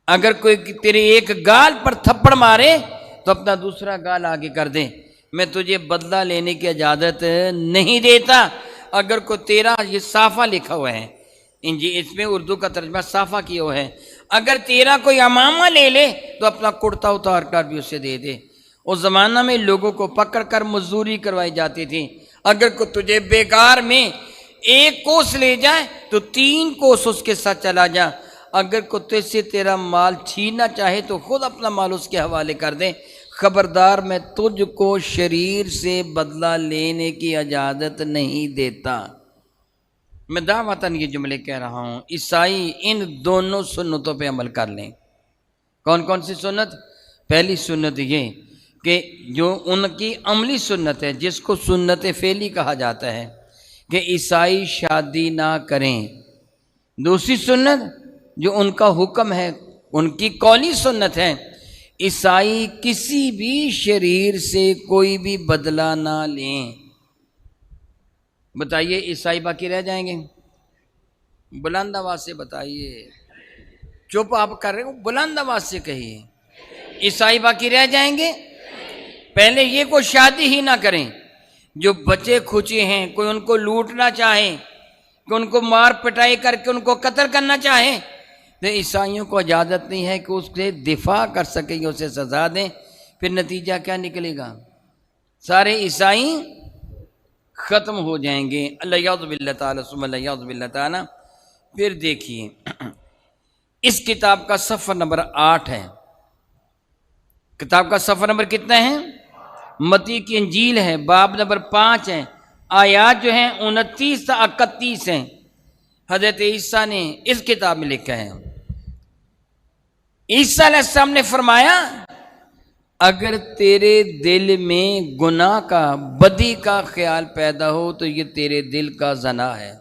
اگر کوئی تیرے ایک گال پر تھپڑ مارے تو اپنا دوسرا گال آگے کر دے، میں تجھے بدلہ لینے کی اجازت نہیں دیتا۔ اگر کوئی تیرا، یہ صافہ لکھا ہوا ہے اس میں اردو کا ترجمہ صافہ کیا ہوا ہے، اگر تیرا کوئی امامہ لے لے تو اپنا کرتا اتار کر بھی اسے دے دے۔ اس زمانہ میں لوگوں کو پکڑ کر مزدوری کروائی جاتی تھی۔ اگر کوئی تجھے بیکار میں 1 کوس لے جائے تو 3 کوس اس کے ساتھ چلا جا۔ اگر کوئی تجھ سے تیرا مال چھیننا چاہے تو خود اپنا مال اس کے حوالے کر دے۔ خبردار میں تجھ کو شریر سے بدلہ لینے کی اجازت نہیں دیتا۔ میں دعوتاً یہ جملے کہہ رہا ہوں، عیسائی ان دونوں سنتوں پہ عمل کر لیں۔ کون کون سی سنت؟ پہلی سنت یہ کہ جو ان کی عملی سنت ہے، جس کو سنت فعلی کہا جاتا ہے کہ عیسائی شادی نہ کریں۔ دوسری سنت جو ان کا حکم ہے، ان کی قولی سنت ہے، عیسائی کسی بھی شریر سے کوئی بھی بدلہ نہ لیں۔ بتائیے عیسائی باقی رہ جائیں گے؟ بلند آواز سے بتائیے، چپ آپ کر رہے ہو، بلند آواز سے کہیے، عیسائی باقی رہ جائیں گے؟ پہلے یہ کوئی شادی ہی نہ کریں۔ جو بچے کھچے ہیں، کوئی ان کو لوٹنا چاہے، کہ ان کو مار پٹائی کر کے ان کو قتل کرنا چاہے، تو عیسائیوں کو اجازت نہیں ہے کہ اس سے دفاع کر سکیں گے، اسے سزا دیں۔ پھر نتیجہ کیا نکلے گا؟ سارے عیسائی ختم ہو جائیں گے، اللہ یعوذ باللہ تعالیٰ ثم اللہ یعوذ باللہ تعالیٰ۔ پھر دیکھیے اس کتاب کا صفحہ نمبر 8 ہے۔ کتاب کا صفحہ نمبر کتنا ہے؟ متی کی انجیل ہے، باب نمبر 5 ہے، آیات جو ہیں 29 تا 31 ہیں۔ حضرت عیسیٰ نے اس کتاب میں لکھا ہے، عیسیٰ علیہ السلام نے فرمایا اگر تیرے دل میں گناہ کا، بدی کا خیال پیدا ہو تو یہ تیرے دل کا زنا ہے،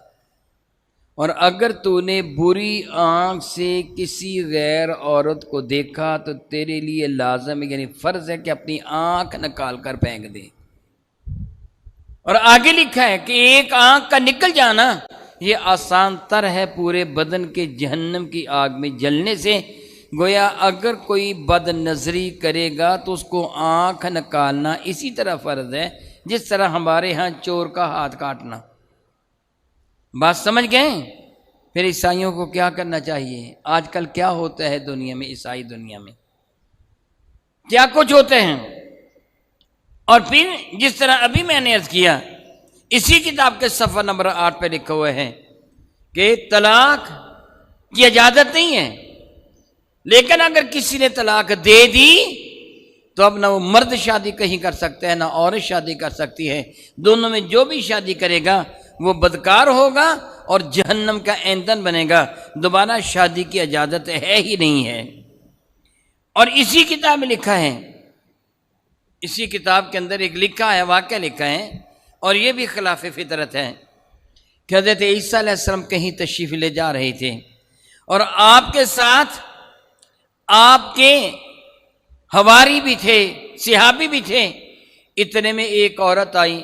اور اگر تو نے بری آنکھ سے کسی غیر عورت کو دیکھا تو تیرے لیے لازم ہے، یعنی فرض ہے کہ اپنی آنکھ نکال کر پھینک دے۔ اور آگے لکھا ہے کہ ایک آنکھ کا نکل جانا یہ آسان تر ہے پورے بدن کے جہنم کی آگ میں جلنے سے۔ گویا اگر کوئی بد نظری کرے گا تو اس کو آنکھ نکالنا اسی طرح فرض ہے جس طرح ہمارے ہاں چور کا ہاتھ کاٹنا۔ بات سمجھ گئے؟ پھر عیسائیوں کو کیا کرنا چاہیے؟ آج کل کیا ہوتا ہے دنیا میں، عیسائی دنیا میں کیا کچھ ہوتے ہیں۔ اور پھر جس طرح ابھی میں نے عرض کیا، اسی کتاب کے صفحہ نمبر 8 پہ لکھا ہوا ہے کہ طلاق کی اجازت نہیں ہے، لیکن اگر کسی نے طلاق دے دی تو اب نہ وہ مرد شادی کہیں کر سکتا ہے نہ عورت شادی کر سکتی ہے، دونوں میں جو بھی شادی کرے گا وہ بدکار ہوگا اور جہنم کا ایندھن بنے گا، دوبارہ شادی کی اجازت ہے ہی نہیں ہے۔ اور اسی کتاب میں لکھا ہے، اسی کتاب کے اندر ایک لکھا ہے، واقعہ لکھا ہے، اور یہ بھی خلاف فطرت ہے کہ حضرت عیسیٰ علیہ السلام کہیں تشریف لے جا رہے تھے، اور آپ کے ساتھ آپ کے حواری بھی تھے، صحابی بھی تھے۔ اتنے میں ایک عورت آئی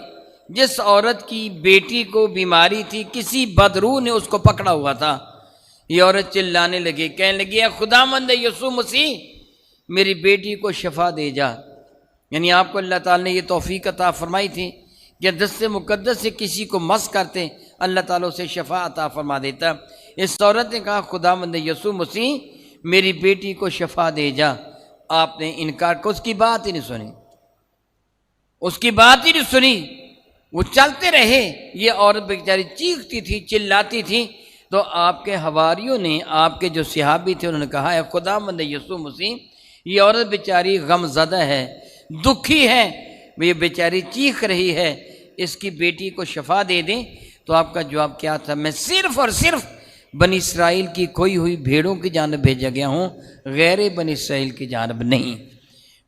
جس عورت کی بیٹی کو بیماری تھی، کسی بدروح نے اس کو پکڑا ہوا تھا۔ یہ عورت چلانے لگی، کہنے لگی اے خداوند یسوع مسیح میری بیٹی کو شفا دے جا۔ یعنی آپ کو اللہ تعالیٰ نے یہ توفیق عطا فرمائی تھی کہ دست مقدس سے کسی کو مس کرتے اللہ تعالیٰ اسے شفا عطا فرما دیتا۔ اس عورت نے کہا خداوند یسوع مسیح میری بیٹی کو شفا دے جا۔ آپ نے انکار کر، اس کی بات ہی نہیں سنی، اس کی بات ہی نہیں سنی، وہ چلتے رہے۔ یہ عورت بیچاری چیختی تھی، چلاتی تھی، تو آپ کے حواریوں نے، آپ کے جو صحابی تھے، انہوں نے کہا اے خداوند یسوع مسیح یہ عورت بیچاری غم زدہ ہے، دکھی ہے، یہ بیچاری چیخ رہی ہے، اس کی بیٹی کو شفا دے دیں۔ تو آپ کا جواب کیا تھا؟ میں صرف اور صرف بنی اسرائیل کی کھوئی ہوئی بھیڑوں کی جانب بھیجا گیا ہوں، غیر بنی اسرائیل کی جانب نہیں۔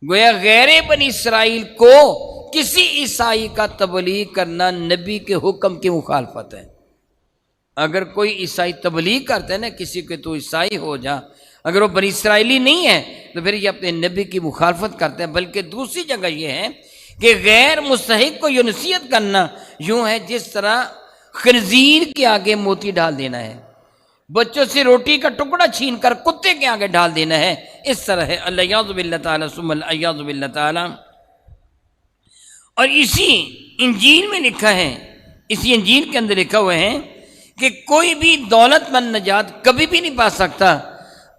گویا غیر بنی اسرائیل کو کسی عیسائی کا تبلیغ کرنا نبی کے حکم کی مخالفت ہے۔ اگر کوئی عیسائی تبلیغ کرتا ہے نا کسی کے، تو عیسائی ہو جا، اگر وہ بنی اسرائیلی نہیں ہے تو پھر یہ اپنے نبی کی مخالفت کرتا ہے۔ بلکہ دوسری جگہ یہ ہے کہ غیر مستحق کو یہ نصیحت کرنا یوں ہے جس طرح خنزیر کے آگے موتی ڈال دینا ہے، بچوں سے روٹی کا ٹکڑا چھین کر کتے کے آگے ڈال دینا ہے، اس طرح ہے۔ اللہ یعوذ باللہ تعالیٰ ثم اللہ یعوذ باللہ تعالیٰ۔ اور اسی انجیل میں لکھا ہے، اسی انجیل کے اندر لکھا ہوا ہے کہ کوئی بھی دولت مند نجات کبھی بھی نہیں پا سکتا۔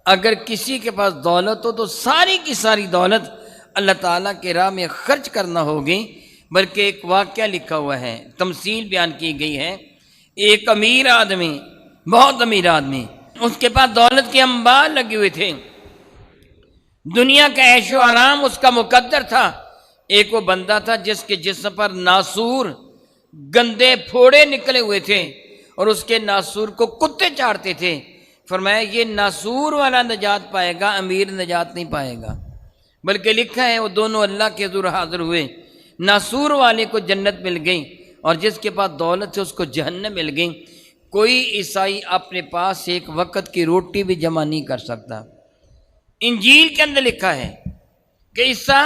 اگر کسی کے پاس دولت ہو تو ساری کی ساری دولت اللہ تعالیٰ کے راہ میں خرچ کرنا ہوگی۔ بلکہ ایک واقعہ لکھا ہوا ہے، تمثیل بیان کی گئی ہے، ایک امیر آدمی، بہت امیر آدمی، اس کے پاس دولت کے انبار لگے ہوئے تھے، دنیا کا عیش و آرام اس کا مقدر تھا۔ ایک وہ بندہ تھا جس کے جسم پر ناسور، گندے پھوڑے نکلے ہوئے تھے، اور اس کے ناسور کو کتے چاڑتے تھے۔ فرمایا یہ ناسور والا نجات پائے گا، امیر نجات نہیں پائے گا۔ بلکہ لکھا ہے وہ دونوں اللہ کے حضور حاضر ہوئے، ناسور والے کو جنت مل گئی اور جس کے پاس دولت ہے اس کو جہنم مل گئی۔ کوئی عیسائی اپنے پاس ایک وقت کی روٹی بھی جمع نہیں کر سکتا۔ انجیل کے اندر لکھا ہے کہ عیسیٰ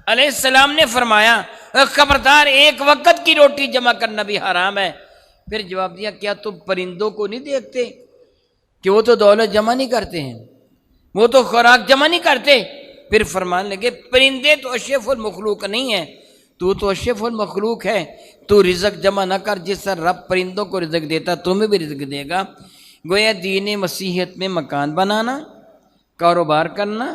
علیہ السلام نے فرمایا خبردار ایک وقت کی روٹی جمع کرنا بھی حرام ہے۔ پھر جواب دیا کیا تم پرندوں کو نہیں دیکھتے کہ وہ تو دولت جمع نہیں کرتے ہیں، وہ تو خوراک جمع نہیں کرتے؟ پھر فرمان لگے پرندے تو اشرف المخلوق نہیں ہیں، تو اشرف المخلوق ہے، تو رزق جمع نہ کر، جس طرح رب پرندوں کو رزق دیتا تمہیں بھی رزق دے گا۔ گویا دین مسیحیت میں مکان بنانا، کاروبار کرنا،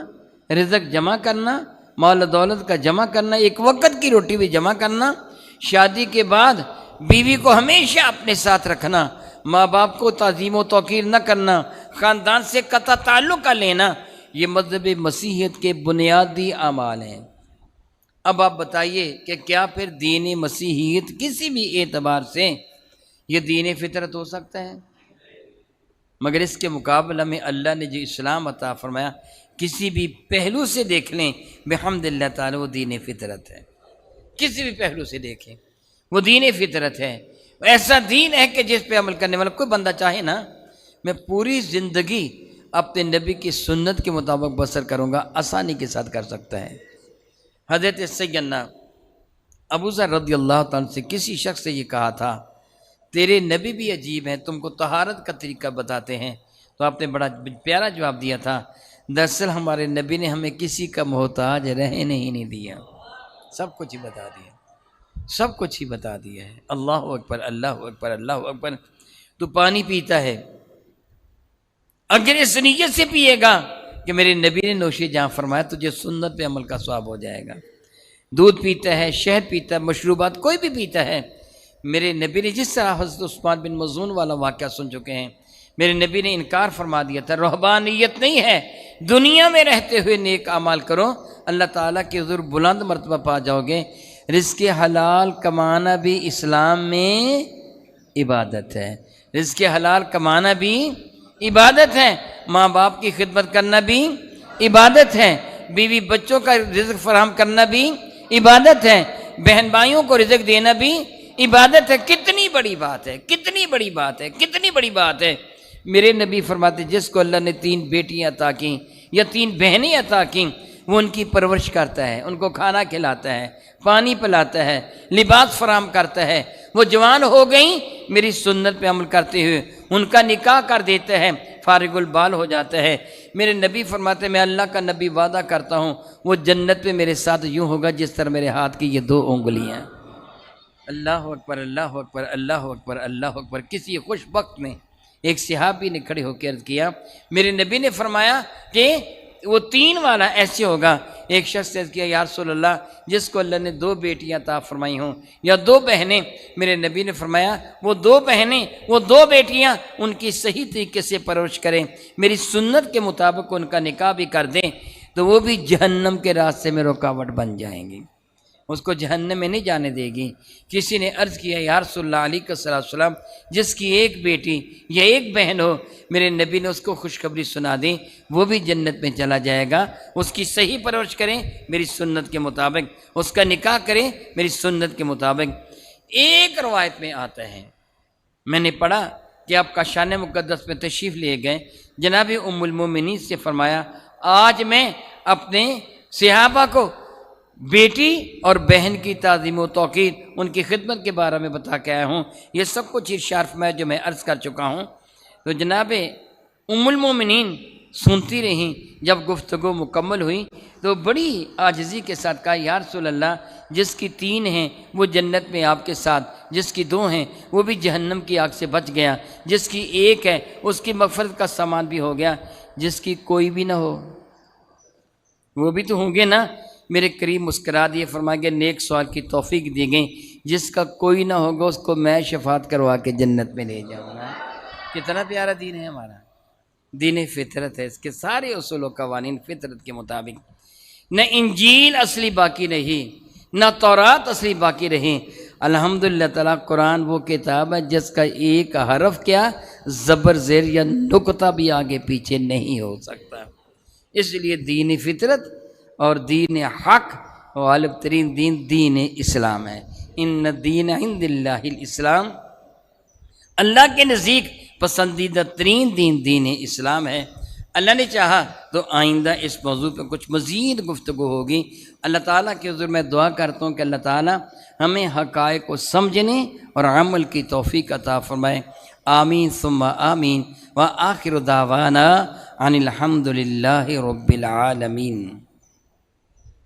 رزق جمع کرنا، مال و دولت کا جمع کرنا، ایک وقت کی روٹی بھی جمع کرنا، شادی کے بعد بیوی کو ہمیشہ اپنے ساتھ رکھنا، ماں باپ کو تعظیم و توقیر نہ کرنا، خاندان سے قطع تعلق کا لینا، یہ مذہب مسیحیت کے بنیادی اعمال ہیں۔ اب آپ بتائیے کہ کیا پھر دین مسیحیت کسی بھی اعتبار سے یہ دین فطرت ہو سکتا ہے؟ مگر اس کے مقابلہ میں اللہ نے جو اسلام عطا فرمایا کسی بھی پہلو سے دیکھ لیں بحمد اللہ تعالی وہ دین فطرت ہے، کسی بھی پہلو سے دیکھیں وہ دین فطرت ہے۔ ایسا دین ہے کہ جس پہ عمل کرنے والا کوئی بندہ چاہے نا میں پوری زندگی اپنے نبی کی سنت کے مطابق بسر کروں گا، آسانی کے ساتھ کر سکتا ہے۔ حضرت سیدنا ابو ذر رضی اللہ تعالیٰ سے کسی شخص سے یہ کہا تھا تیرے نبی بھی عجیب ہیں، تم کو طہارت کا طریقہ بتاتے ہیں، تو آپ نے بڑا پیارا جواب دیا تھا دراصل ہمارے نبی نے ہمیں کسی کا محتاج رہنے ہی نہیں دیا، سب کچھ ہی بتا دیا، سب کچھ ہی بتا دیا ہے۔ اللہ اکبر، اللہ اکبر، اللہ اکبر۔ تو پانی پیتا ہے اگر اس نیت سے پیے گا کہ میرے نبی نے نوش جہاں فرمایا تجھے سنت پہ عمل کا ثواب ہو جائے گا۔ دودھ پیتا ہے، شہد پیتا ہے، مشروبات کوئی بھی پیتا ہے، میرے نبی نے جس طرح حضرت عثمان بن مظعون والا واقعہ سن چکے ہیں، میرے نبی نے انکار فرما دیا تھا رہبانیت نہیں ہے، دنیا میں رہتے ہوئے نیک اعمال کرو، اللہ تعالیٰ کے حضور بلند مرتبہ پا جاؤ گے۔ رزق حلال کمانا بھی اسلام میں عبادت ہے، رزق حلال کمانا بھی عبادت ہے، ماں باپ کی خدمت کرنا بھی عبادت ہے، بیوی بچوں کا رزق فراہم کرنا بھی عبادت ہے، بہن بھائیوں کو رزق دینا بھی عبادت ہے۔ کتنی بڑی بات ہے، کتنی بڑی بات ہے، کتنی بڑی بات ہے۔ میرے نبی فرماتے جس کو اللہ نے 3 بیٹیاں عطا کیں یا 3 بہنیں عطا کیں وہ ان کی پرورش کرتا ہے، ان کو کھانا کھلاتا ہے، پانی پلاتا ہے، لباس فراہم کرتا ہے، وہ جوان ہو گئیں میری سنت پہ عمل کرتے ہوئے ان کا نکاح کر دیتا ہے، فارغ البال ہو جاتا ہے۔ میرے نبی فرماتے ہیں میں اللہ کا نبی وعدہ کرتا ہوں وہ جنت میں میرے ساتھ یوں ہوگا جس طرح میرے ہاتھ کی یہ 2 انگلیاں۔ اللہ اکبر، اللہ اکبر، اللہ اکبر، اللہ اکبر۔ کسی خوش وقت میں ایک صحابی نے کھڑے ہو کے عرض کیا میرے نبی نے فرمایا کہ وہ 3 والا ایسے ہوگا۔ ایک شخص نے عرض کیا یا رسول اللہ جس کو اللہ نے 2 بیٹیاں عطا فرمائی ہوں یا 2 بہنیں، میرے نبی نے فرمایا وہ 2 بہنیں وہ 2 بیٹیاں ان کی صحیح طریقے سے پرورش کریں، میری سنت کے مطابق ان کا نکاح بھی کر دیں تو وہ بھی جہنم کے راستے میں رکاوٹ بن جائیں گی، اس کو جہنم میں نہیں جانے دے گی۔ کسی نے عرض کیا یا رسول اللہ علیہ السلام جس کی 1 بیٹی یا 1 بہن ہو، میرے نبی نے اس کو خوشخبری سنا دی وہ بھی جنت میں چلا جائے گا، اس کی صحیح پرورش کریں میری سنت کے مطابق، اس کا نکاح کریں میری سنت کے مطابق۔ ایک روایت میں آتا ہے میں نے پڑھا کہ آپ کا شان مقدس میں تشریف لے گئے، جناب ام المومنین سے فرمایا آج میں اپنے صحابہ کو بیٹی اور بہن کی تعظیم و توقیر ان کی خدمت کے بارے میں بتا کے آیا ہوں، یہ سب کچھ ارشاد فرمایا جو میں عرض کر چکا ہوں۔ تو جناب ام المومنین سنتی رہیں، جب گفتگو مکمل ہوئی تو بڑی عاجزی کے ساتھ کہا یا رسول اللہ جس کی 3 ہیں وہ جنت میں آپ کے ساتھ، جس کی 2 ہیں وہ بھی جہنم کی آگ سے بچ گیا، جس کی 1 ہے اس کی مغفرت کا سامان بھی ہو گیا، جس کی کوئی بھی نہ ہو وہ بھی تو ہوں گے نا۔ میرے قریب مسکرا دیے، فرمایا کہ نیک سوال کی توفیق دی گئی، جس کا کوئی نہ ہوگا اس کو میں شفاعت کروا کے جنت میں لے جاؤں گا۔ کتنا پیارا دین ہے ہمارا، دین فطرت ہے، اس کے سارے اصول و قوانین فطرت کے مطابق۔ نہ انجیل اصلی باقی رہی، نہ تورات اصلی باقی رہی۔ الحمدللہ تعالیٰ قرآن وہ کتاب ہے جس کا ایک حرف کیا زبر زیر یا نقطہ بھی آگے پیچھے نہیں ہو سکتا۔ اس لیے دین فطرت اور دین حق غالب ترین دین اسلام ہے۔ ان الدین عند اللہ الاسلام، اللہ کے نزدیک پسندیدہ ترین دین اسلام ہے۔ اللہ نے چاہا تو آئندہ اس موضوع پہ کچھ مزید گفتگو ہوگی۔ اللہ تعالیٰ کے حضور میں دعا کرتا ہوں کہ اللہ تعالیٰ ہمیں حقائق کو سمجھنے اور عمل کی توفیق عطا فرمائے۔ آمین ثم آمین، وآخر دعوانا ان الحمد للہ رب العالمین۔